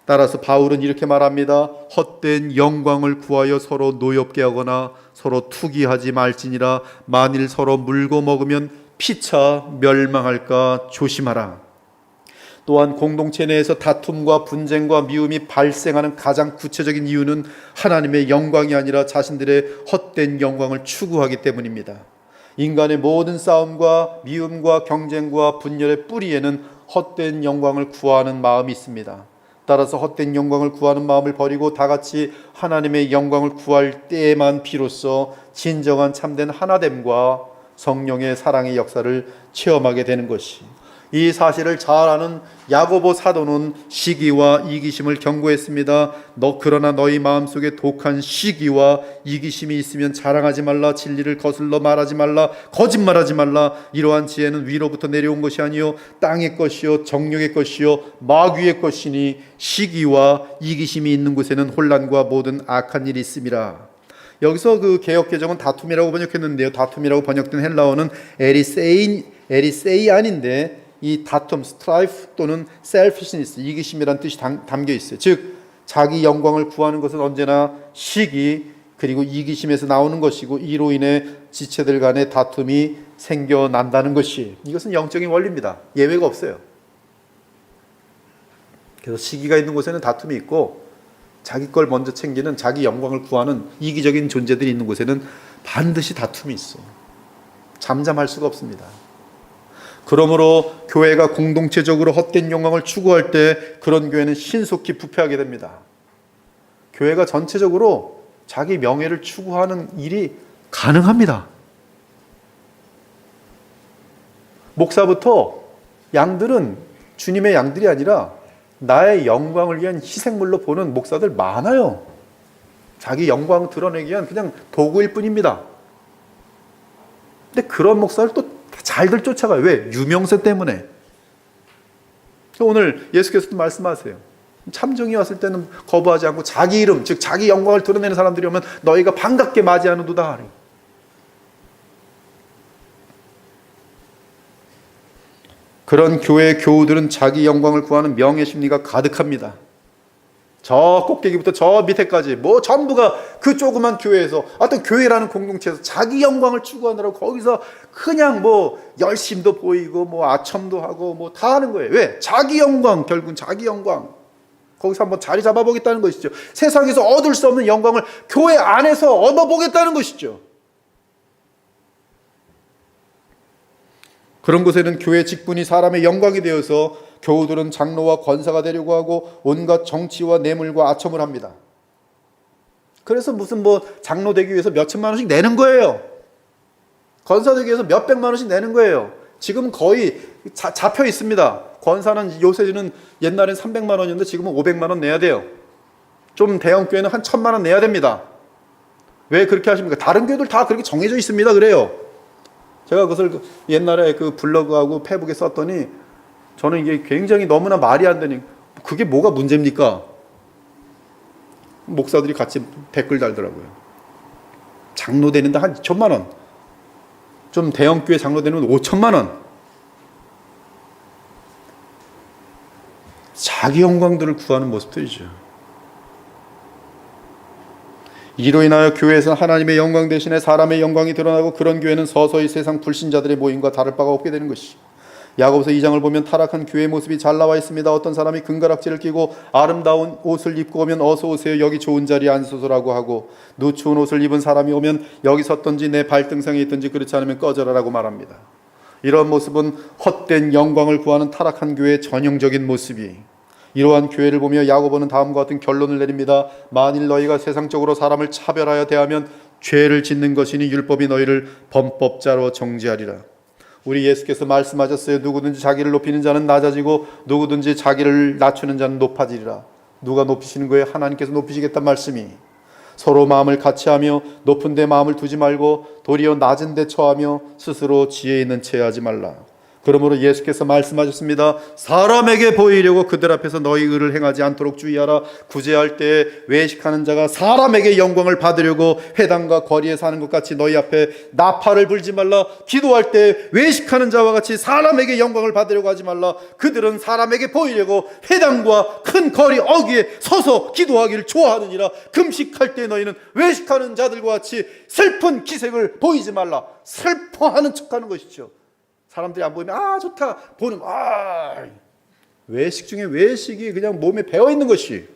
따라서 바울은 이렇게 말합니다. 헛된 영광을 구하여 서로 노엽게 하거나 서로 투기하지 말지니라. 만일 서로 물고 먹으면 피차 멸망할까 조심하라. 또한 공동체 내에서 다툼과 분쟁과 미움이 발생하는 가장 구체적인 이유는 하나님의 영광이 아니라 자신들의 헛된 영광을 추구하기 때문입니다. 인간의 모든 싸움과 미움과 경쟁과 분열의 뿌리에는 헛된 영광을 구하는 마음이 있습니다. 따라서 헛된 영광을 구하는 마음을 버리고 다 같이 하나님의 영광을 구할 때에만 비로소 진정한 참된 하나됨과 성령의 사랑의 역사를 체험하게 되는 것이, 이 사실을 잘 아는 야고보 사도는 시기와 이기심을 경고했습니다. 그러나 너희 마음속에 독한 시기와 이기심이 있으면 자랑하지 말라. 진리를 거슬러 말하지 말라. 거짓말하지 말라. 이러한 지혜는 위로부터 내려온 것이 아니요 땅의 것이요 정욕의 것이요 마귀의 것이니 시기와 이기심이 있는 곳에는 혼란과 모든 악한 일이 있음이라. 여기서 그 개역개정은 다툼이라고 번역했는데요, 다툼이라고 번역된 헬라어는 에리세이안인데 이 다툼, 스트라이프 또는 selfishness, 이기심이라는 뜻이 담겨 있어요. 즉 자기 영광을 구하는 것은 언제나 시기 그리고 이기심에서 나오는 것이고, 이로 인해 지체들 간의 다툼이 생겨난다는 것이, 이것은 영적인 원리입니다. 예외가 없어요. 그래서 시기가 있는 곳에는 다툼이 있고, 자기 걸 먼저 챙기는, 자기 영광을 구하는 이기적인 존재들이 있는 곳에는 반드시 다툼이 있어. 잠잠할 수가 없습니다. 그러므로 교회가 공동체적으로 헛된 영광을 추구할 때 그런 교회는 신속히 부패하게 됩니다. 교회가 전체적으로 자기 명예를 추구하는 일이 가능합니다. 목사부터 양들은 주님의 양들이 아니라 나의 영광을 위한 희생물로 보는 목사들 많아요. 자기 영광 드러내기 위한 그냥 도구일 뿐입니다. 근데 그런 목사를 또 잘들 쫓아가요. 왜? 유명세 때문에. 오늘 예수께서도 말씀하세요. 참정이 왔을 때는 거부하지 않고 자기 이름, 즉 자기 영광을 드러내는 사람들이 오면 너희가 반갑게 맞이하는도다. 그런 교회 교우들은 자기 영광을 구하는 명예 심리가 가득합니다. 저 꼭대기부터 저 밑에까지 뭐 전부가 그 조그만 교회에서, 어떤 교회라는 공동체에서 자기 영광을 추구하느라고 거기서 그냥 뭐 열심도 보이고 뭐 아첨도 하고 뭐 다 하는 거예요. 왜? 자기 영광, 결국은 자기 영광. 거기서 한번 자리 잡아보겠다는 것이죠. 세상에서 얻을 수 없는 영광을 교회 안에서 얻어보겠다는 것이죠. 그런 곳에는 교회 직분이 사람의 영광이 되어서 교우들은 장로와 권사가 되려고 하고 온갖 정치와 뇌물과 아첨을 합니다. 그래서 무슨 뭐 장로 되기 위해서 몇 천만 원씩 내는 거예요. 권사 되기 위해서 몇 백만 원씩 내는 거예요. 지금 거의 잡혀 있습니다. 권사는 요새는 옛날엔 300만 원이었는데 지금은 500만 원 내야 돼요. 좀 대형 교회는 한 1000만 원 내야 됩니다. 왜 그렇게 하십니까? 다른 교회들 다 그렇게 정해져 있습니다. 그래요. 제가 그것을 옛날에 그 블로그하고 페북에 썼더니 저는 이게 굉장히 너무나 말이 안 되니, 그게 뭐가 문제입니까? 목사들이 같이 댓글 달더라고요. 장로 되는데 한 2천만 원, 좀 대형 교회 장로 되는 5천만 원. 자기 영광들을 구하는 모습들이죠. 이로 인하여 교회에서 하나님의 영광 대신에 사람의 영광이 드러나고, 그런 교회는 서서히 세상 불신자들의 모임과 다를 바가 없게 되는 것이, 야고보서 2장을 보면 타락한 교회의 모습이 잘 나와 있습니다. 어떤 사람이 금가락지를 끼고 아름다운 옷을 입고 오면 어서 오세요, 여기 좋은 자리에 앉으소서라고 하고, 누추운 옷을 입은 사람이 오면 여기 섰든지 내 발등상에 있든지, 그렇지 않으면 꺼져라라고 말합니다. 이런 모습은 헛된 영광을 구하는 타락한 교회의 전형적인 모습이, 이러한 교회를 보며 야고보는 다음과 같은 결론을 내립니다. 만일 너희가 세상적으로 사람을 차별하여 대하면 죄를 짓는 것이니 율법이 너희를 범법자로 정죄하리라. 우리 예수께서 말씀하셨어요. 누구든지 자기를 높이는 자는 낮아지고 누구든지 자기를 낮추는 자는 높아지리라. 누가 높이시는 거예요? 하나님께서 높이시겠다는 말씀이. 서로 마음을 같이하며 높은 데 마음을 두지 말고 도리어 낮은 데 처하며 스스로 지혜 있는 채 하지 말라. 그러므로 예수께서 말씀하셨습니다. 사람에게 보이려고 그들 앞에서 너희 의를 행하지 않도록 주의하라. 구제할 때 외식하는 자가 사람에게 영광을 받으려고 회당과 거리에 사는 것 같이 너희 앞에 나팔을 불지 말라. 기도할 때 외식하는 자와 같이 사람에게 영광을 받으려고 하지 말라. 그들은 사람에게 보이려고 회당과 큰 거리 어귀에 서서 기도하기를 좋아하느니라. 금식할 때 너희는 외식하는 자들과 같이 슬픈 기색을 보이지 말라. 슬퍼하는 척하는 것이죠. 사람들이 안 보이면 아 좋다 보는, 외식 중에 외식이 그냥 몸에 배어 있는 것이,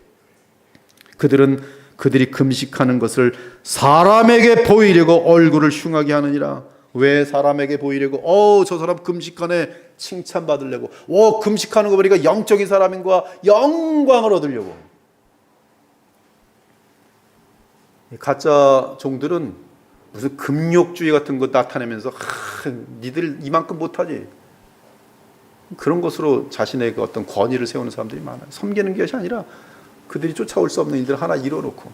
그들이 금식하는 것을 사람에게 보이려고 얼굴을 흉하게 하느니라. 왜 사람에게 보이려고? 저 사람 금식하네 칭찬받으려고. 금식하는 거 보니까 영적인 사람인가 영광을 얻으려고. 가짜 종들은 무슨 금욕주의 같은 거 나타내면서 니들 이만큼 못하지. 그런 것으로 자신의 그 어떤 권위를 세우는 사람들이 많아요. 섬기는 것이 아니라 그들이 쫓아올 수 없는 일들 하나 이뤄놓고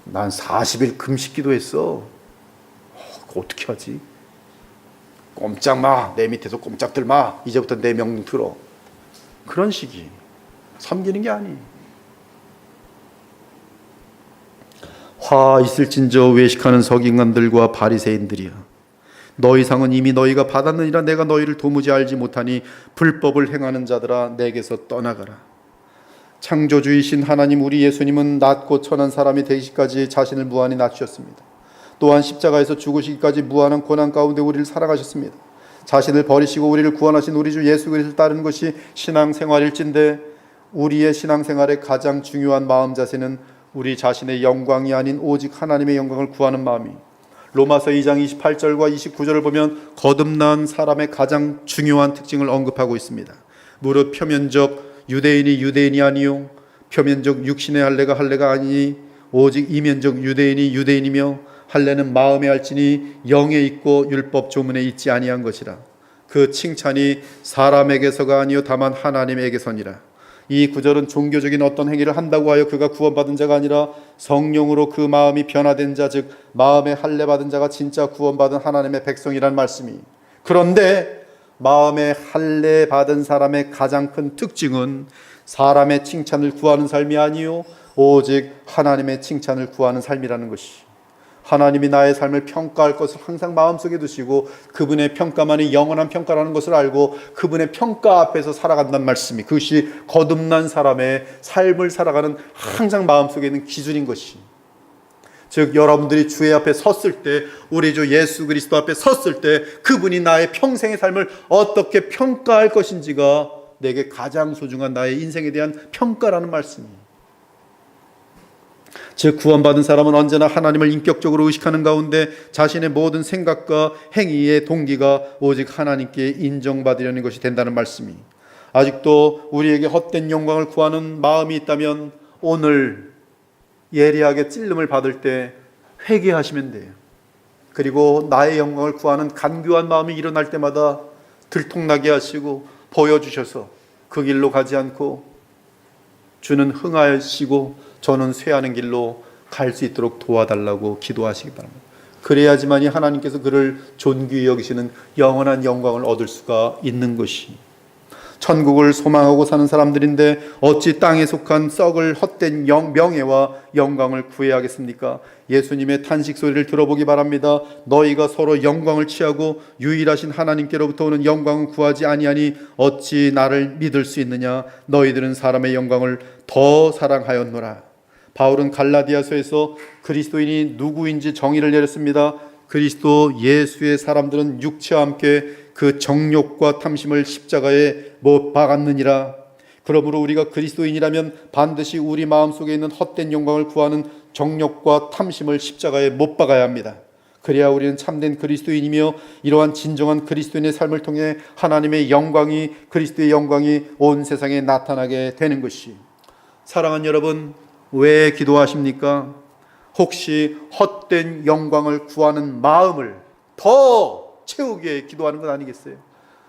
난 40일 금식 기도했어. 그거 어떻게 하지? 꼼짝 마. 내 밑에서 꼼짝들 마. 이제부터 내 명령 들어. 그런 식이 섬기는 게 아니에요. 화 있을진저 외식하는 서기관들과 바리새인들이야. 너희 상은 이미 너희가 받았느니라. 내가 너희를 도무지 알지 못하니 불법을 행하는 자들아 내게서 떠나가라. 창조주이신 하나님 우리 예수님은 낮고 천한 사람이 되기까지 자신을 무한히 낮추셨습니다. 또한 십자가에서 죽으시기까지 무한한 고난 가운데 우리를 사랑하셨습니다. 자신을 버리시고 우리를 구원하신 우리 주 예수 그리스도를 따르는 것이 신앙생활일진데 우리의 신앙생활의 가장 중요한 마음 자세는 우리 자신의 영광이 아닌 오직 하나님의 영광을 구하는 마음이. 로마서 2장 28절과 29절을 보면 거듭난 사람의 가장 중요한 특징을 언급하고 있습니다. 무릇 표면적 유대인이 유대인이 아니요 표면적 육신의 할례가 아니니 오직 이면적 유대인이 유대인이며 할례는 마음에 알지니 영에 있고 율법 조문에 있지 아니한 것이라. 그 칭찬이 사람에게서가 아니요 다만 하나님에게서니라. 이 구절은 종교적인 어떤 행위를 한다고 하여 그가 구원받은 자가 아니라 성령으로 그 마음이 변화된 자, 즉 마음에 할례 받은 자가 진짜 구원받은 하나님의 백성이란 말씀이. 그런데 마음에 할례 받은 사람의 가장 큰 특징은 사람의 칭찬을 구하는 삶이 아니요 오직 하나님의 칭찬을 구하는 삶이라는 것이. 하나님이 나의 삶을 평가할 것을 항상 마음속에 두시고 그분의 평가만이 영원한 평가라는 것을 알고 그분의 평가 앞에서 살아간다는 말씀이, 그것이 거듭난 사람의 삶을 살아가는 항상 마음속에 있는 기준인 것이. 즉 여러분들이 주의 앞에 섰을 때, 우리 주 예수 그리스도 앞에 섰을 때 그분이 나의 평생의 삶을 어떻게 평가할 것인지가 내게 가장 소중한 나의 인생에 대한 평가라는 말씀이에요. 즉 구원받은 사람은 언제나 하나님을 인격적으로 의식하는 가운데 자신의 모든 생각과 행위의 동기가 오직 하나님께 인정받으려는 것이 된다는 말씀이. 아직도 우리에게 헛된 영광을 구하는 마음이 있다면 오늘 예리하게 찔림을 받을 때 회개하시면 돼요. 그리고 나의 영광을 구하는 간교한 마음이 일어날 때마다 들통나게 하시고 보여주셔서 그 길로 가지 않고 주는 흥하시고 저는 쇠하는 길로 갈 수 있도록 도와달라고 기도하시기 바랍니다. 그래야지만이 하나님께서 그를 존귀히 여기시는 영원한 영광을 얻을 수가 있는 것이. 천국을 소망하고 사는 사람들인데 어찌 땅에 속한 썩을 헛된 명예와 영광을 구해야 하겠습니까? 예수님의 탄식 소리를 들어보기 바랍니다. 너희가 서로 영광을 취하고 유일하신 하나님께로부터 오는 영광은 구하지 아니하니 어찌 나를 믿을 수 있느냐? 너희들은 사람의 영광을 더 사랑하였노라. 바울은 갈라디아서에서 그리스도인이 누구인지 정의를 내렸습니다. 그리스도 예수의 사람들은 육체와 함께 그 정욕과 탐심을 십자가에 못 박았느니라. 그러므로 우리가 그리스도인이라면 반드시 우리 마음속에 있는 헛된 영광을 구하는 정욕과 탐심을 십자가에 못 박아야 합니다. 그래야 우리는 참된 그리스도인이며 이러한 진정한 그리스도인의 삶을 통해 하나님의 영광이, 그리스도의 영광이 온 세상에 나타나게 되는 것이. 사랑하는 여러분, 왜 기도하십니까? 혹시 헛된 영광을 구하는 마음을 더 채우기 위해 기도하는 건 아니겠어요?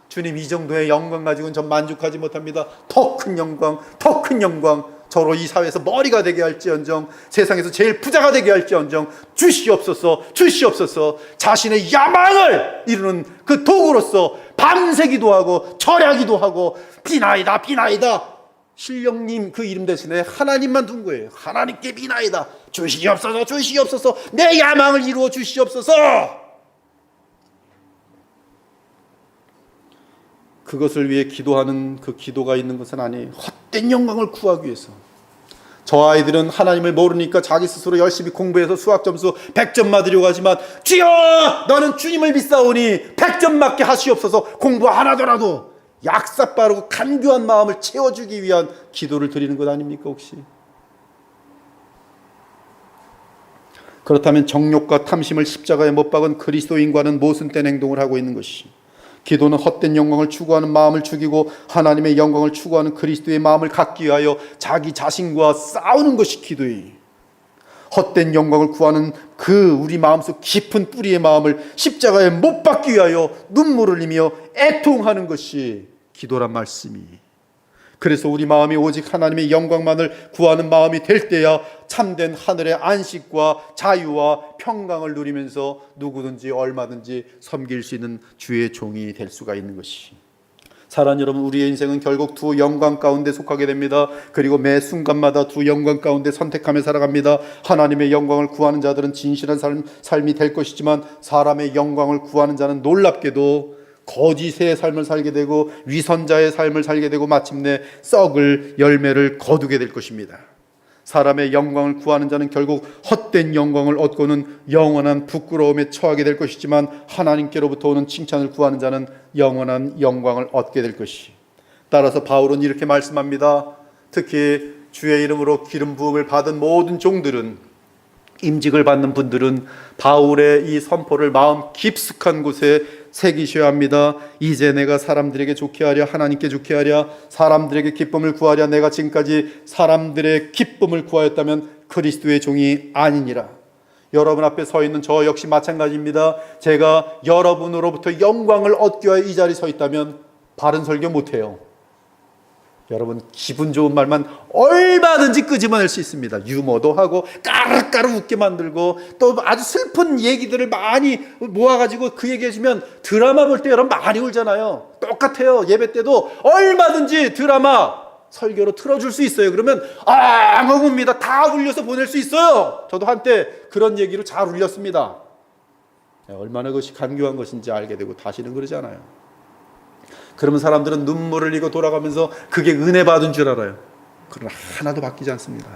주님, 이 정도의 영광 가지고는 전 만족하지 못합니다. 더 큰 영광, 더 큰 영광, 저로 이 사회에서 머리가 되게 할지언정, 세상에서 제일 부자가 되게 할지언정 주시옵소서, 주시옵소서. 자신의 야망을 이루는 그 도구로서 밤새 기도하고 절야기도 하고 비나이다 비나이다. 신령님 그 이름 대신에 하나님만 둔 거예요. 하나님께 비나이다. 주시옵소서, 주시옵소서. 내 야망을 이루어 주시옵소서. 그것을 위해 기도하는 그 기도가 있는 것은 아니에요. 헛된 영광을 구하기 위해서. 저 아이들은 하나님을 모르니까 자기 스스로 열심히 공부해서 수학 점수 100점 맞으려고 하지만, 주여 너는 주님을 믿사오니 100점 맞게 하시옵소서. 공부 하나더라도 약삭 빠르고 간교한 마음을 채워주기 위한 기도를 드리는 것 아닙니까 혹시? 그렇다면 정욕과 탐심을 십자가에 못 박은 그리스도인과는 모순된 행동을 하고 있는 것이. 기도는 헛된 영광을 추구하는 마음을 죽이고 하나님의 영광을 추구하는 그리스도의 마음을 갖기 위하여 자기 자신과 싸우는 것이 기도예요. 헛된 영광을 구하는 그 우리 마음속 깊은 뿌리의 마음을 십자가에 못 박기 위하여 눈물을 흘리며 애통하는 것이 기도란 말씀이. 그래서 우리 마음이 오직 하나님의 영광만을 구하는 마음이 될 때야 참된 하늘의 안식과 자유와 평강을 누리면서 누구든지 얼마든지 섬길 수 있는 주의 종이 될 수가 있는 것이. 사랑하는 여러분, 우리의 인생은 결국 두 영광 가운데 속하게 됩니다. 그리고 매 순간마다 두 영광 가운데 선택하며 살아갑니다. 하나님의 영광을 구하는 자들은 진실한 삶이 될 것이지만 사람의 영광을 구하는 자는 놀랍게도 거짓의 삶을 살게 되고 위선자의 삶을 살게 되고 마침내 썩을 열매를 거두게 될 것입니다. 사람의 영광을 구하는 자는 결국 헛된 영광을 얻고는 영원한 부끄러움에 처하게 될 것이지만 하나님께로부터 오는 칭찬을 구하는 자는 영원한 영광을 얻게 될 것이. 따라서 바울은 이렇게 말씀합니다. 특히 주의 이름으로 기름 부음을 받은 모든 종들은, 임직을 받는 분들은 바울의 이 선포를 마음 깊숙한 곳에 새기셔야 합니다. 이제 내가 사람들에게 좋게 하랴, 하나님께 좋게 하랴, 사람들에게 기쁨을 구하랴. 내가 지금까지 사람들의 기쁨을 구하였다면 그리스도의 종이 아니니라. 여러분 앞에 서 있는 저 역시 마찬가지입니다. 제가 여러분으로부터 영광을 얻기 위해 이 자리에 서 있다면 바른 설교 못해요. 여러분, 기분 좋은 말만 얼마든지 끄집어낼 수 있습니다. 유머도 하고 까르까르 웃게 만들고 또 아주 슬픈 얘기들을 많이 모아가지고 그 얘기해주면 드라마 볼 때 여러분 많이 울잖아요. 똑같아요. 예배 때도 얼마든지 드라마 설교로 틀어줄 수 있어요. 그러면 웁니다. 다 울려서 보낼 수 있어요. 저도 한때 그런 얘기로 잘 울렸습니다. 얼마나 그것이 간교한 것인지 알게 되고 다시는 그러지 않아요. 그러면 사람들은 눈물을 흘리고 돌아가면서 그게 은혜 받은 줄 알아요. 그러나 하나도 바뀌지 않습니다.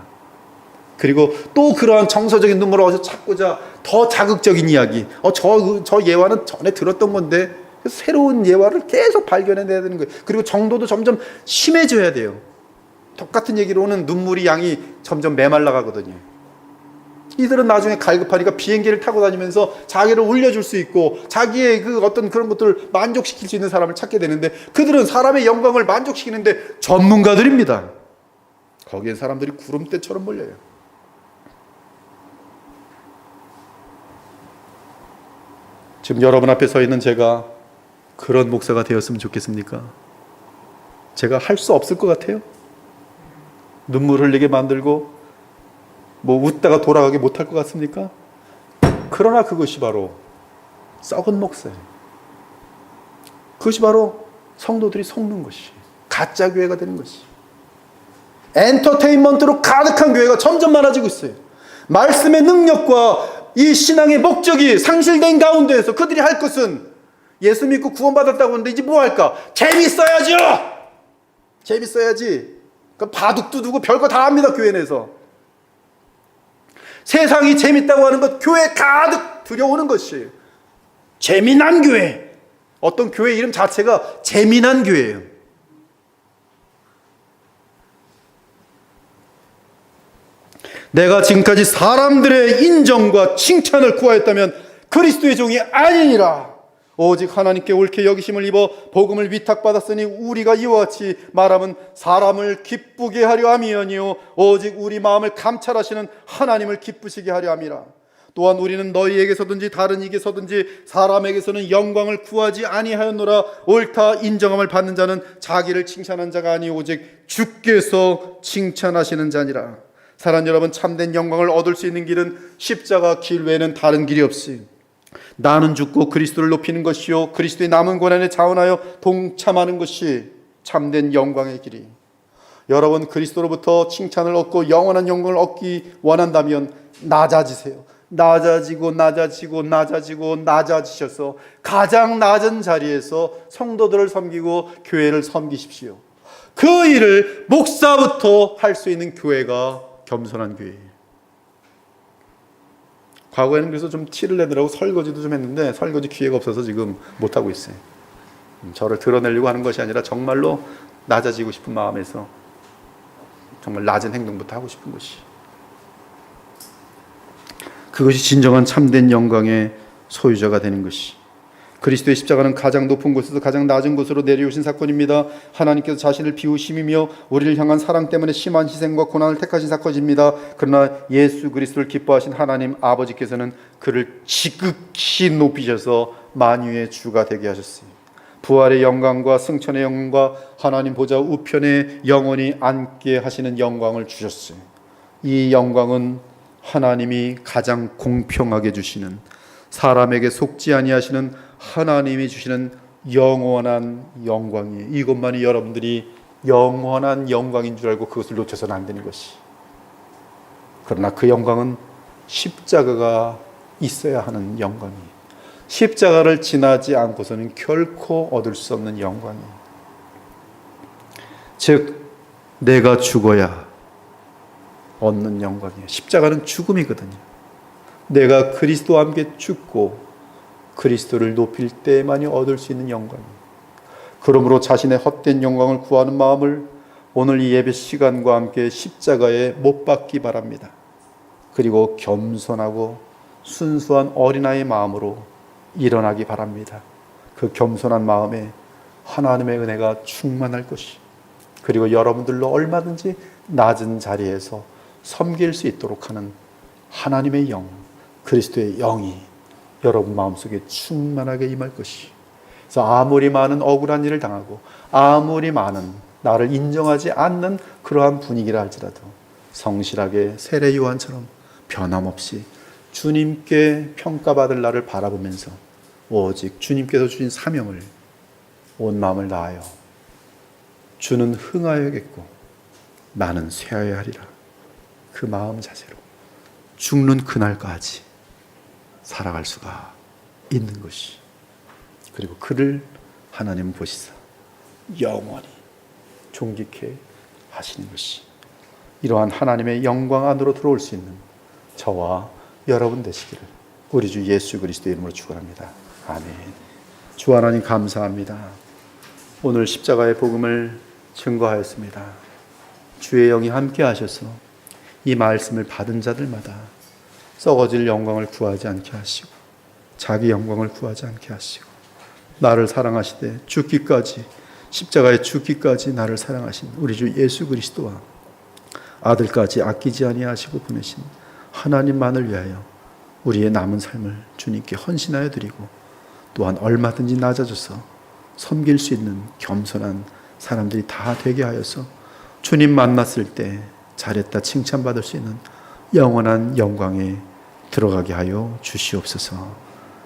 그리고 또 그러한 정서적인 눈물을 어디서 찾고자 더 자극적인 이야기, 저 예화는 전에 들었던 건데 새로운 예화를 계속 발견해내야 되는 거예요. 그리고 정도도 점점 심해져야 돼요. 똑같은 얘기로는 눈물이 양이 점점 메말라 가거든요. 이들은 나중에 갈급하니까 비행기를 타고 다니면서 자기를 울려줄 수 있고 자기의 그 어떤 그런 것들을 만족시킬 수 있는 사람을 찾게 되는데, 그들은 사람의 영광을 만족시키는데 전문가들입니다. 거기에 사람들이 구름대처럼 몰려요. 지금 여러분 앞에 서 있는 제가 그런 목사가 되었으면 좋겠습니까? 제가 할 수 없을 것 같아요. 눈물 흘리게 만들고 웃다가 돌아가게 못할 것 같습니까? 그러나 그것이 바로 썩은 목사예요. 그것이 바로 성도들이 속는 것이, 가짜 교회가 되는 것이, 엔터테인먼트로 가득한 교회가 점점 많아지고 있어요. 말씀의 능력과 이 신앙의 목적이 상실된 가운데에서 그들이 할 것은 예수 믿고 구원받았다고 하는데 이제 뭐 할까? 재밌어야죠. 재밌어야지. 그러니까 바둑도 두고 별거 다 합니다. 교회 내에서. 세상이 재밌다고 하는 것, 교회 가득 들여오는 것이에요. 재미난 교회. 어떤 교회 이름 자체가 재미난 교회예요. 내가 지금까지 사람들의 인정과 칭찬을 구하였다면 그리스도의 종이 아니니라. 오직 하나님께 옳게 여기심을 입어 복음을 위탁받았으니 우리가 이와 같이 말하면 사람을 기쁘게 하려 함이오니요 오직 우리 마음을 감찰하시는 하나님을 기쁘시게 하려 함이라. 또한 우리는 너희에게서든지 다른 이게서든지 사람에게서는 영광을 구하지 아니하였노라. 옳다 인정함을 받는 자는 자기를 칭찬한 자가 아니 오직 주께서 칭찬하시는 자니라. 사랑하는 여러분, 참된 영광을 얻을 수 있는 길은 십자가 길 외에는 다른 길이 없이 나는 죽고 그리스도를 높이는 것이요 그리스도의 남은 고난에 자원하여 동참하는 것이 참된 영광의 길이. 여러분, 그리스도로부터 칭찬을 얻고 영원한 영광을 얻기 원한다면 낮아지세요. 낮아지셔서 가장 낮은 자리에서 성도들을 섬기고 교회를 섬기십시오. 그 일을 목사부터 할 수 있는 교회가 겸손한 교회예요. 과거에는 그래서 좀 티를 내느라고 설거지도 좀 했는데 설거지 기회가 없어서 지금 못하고 있어요. 저를 드러내려고 하는 것이 아니라 정말로 낮아지고 싶은 마음에서 정말 낮은 행동부터 하고 싶은 것이, 그것이 진정한 참된 영광의 소유자가 되는 것이. 그리스도의 십자가는 가장 높은 곳에서 가장 낮은 곳으로 내려오신 사건입니다. 하나님께서 자신을 비우심이며 우리를 향한 사랑 때문에 심한 희생과 고난을 택하신 사건입니다. 그러나 예수 그리스도를 기뻐하신 하나님 아버지께서는 그를 지극히 높이셔서 만유의 주가 되게 하셨습니다. 부활의 영광과 승천의 영광과 하나님 보좌 우편에 영원히 앉게 하시는 영광을 주셨어요. 이 영광은 하나님이 가장 공평하게 주시는, 사람에게 속지 아니하시는 하나님이 주시는 영원한 영광이에요. 이것만이 여러분들이 영원한 영광인 줄 알고 그것을 놓쳐서는 안 되는 것이. 그러나 그 영광은 십자가가 있어야 하는 영광이에요. 십자가를 지나지 않고서는 결코 얻을 수 없는 영광이에요. 즉 내가 죽어야 얻는 영광이에요. 십자가는 죽음이거든요. 내가 그리스도와 함께 죽고 그리스도를 높일 때만이 얻을 수 있는 영광이에요. 그러므로 자신의 헛된 영광을 구하는 마음을 오늘 이 예배 시간과 함께 십자가에 못 박기 바랍니다. 그리고 겸손하고 순수한 어린아이의 마음으로 일어나기 바랍니다. 그 겸손한 마음에 하나님의 은혜가 충만할 것이, 그리고 여러분들로 얼마든지 낮은 자리에서 섬길 수 있도록 하는 하나님의 영, 그리스도의 영이 여러분 마음속에 충만하게 임할 것이. 그래서 아무리 많은 억울한 일을 당하고 아무리 많은 나를 인정하지 않는 그러한 분위기라 할지라도 성실하게 세례 요한처럼 변함없이 주님께 평가받을 날을 바라보면서 오직 주님께서 주신 사명을 온 마음을 다하여 주는 흥하여야겠고 나는 쇠하여야 하리라, 그 마음 자세로 죽는 그날까지 살아갈 수가 있는 것이, 그리고 그를 하나님은 보시사 영원히 존귀케 하시는 것이, 이러한 하나님의 영광 안으로 들어올 수 있는 저와 여러분 되시기를 우리 주 예수 그리스도의 이름으로 축원합니다. 아멘. 주 하나님 감사합니다. 오늘 십자가의 복음을 증거하였습니다. 주의 영이 함께 하셔서 이 말씀을 받은 자들마다 썩어질 영광을 구하지 않게 하시고 자기 영광을 구하지 않게 하시고 나를 사랑하시되 죽기까지, 십자가에 죽기까지 나를 사랑하신 우리 주 예수 그리스도와 아들까지 아끼지 아니하시고 보내신 하나님만을 위하여 우리의 남은 삶을 주님께 헌신하여 드리고 또한 얼마든지 낮아져서 섬길 수 있는 겸손한 사람들이 다 되게 하여서 주님 만났을 때 잘했다 칭찬받을 수 있는 영원한 영광에 들어가게 하여 주시옵소서.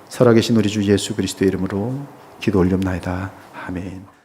살아계신 우리 주 예수 그리스도의 이름으로 기도 올렵나이다. 아멘.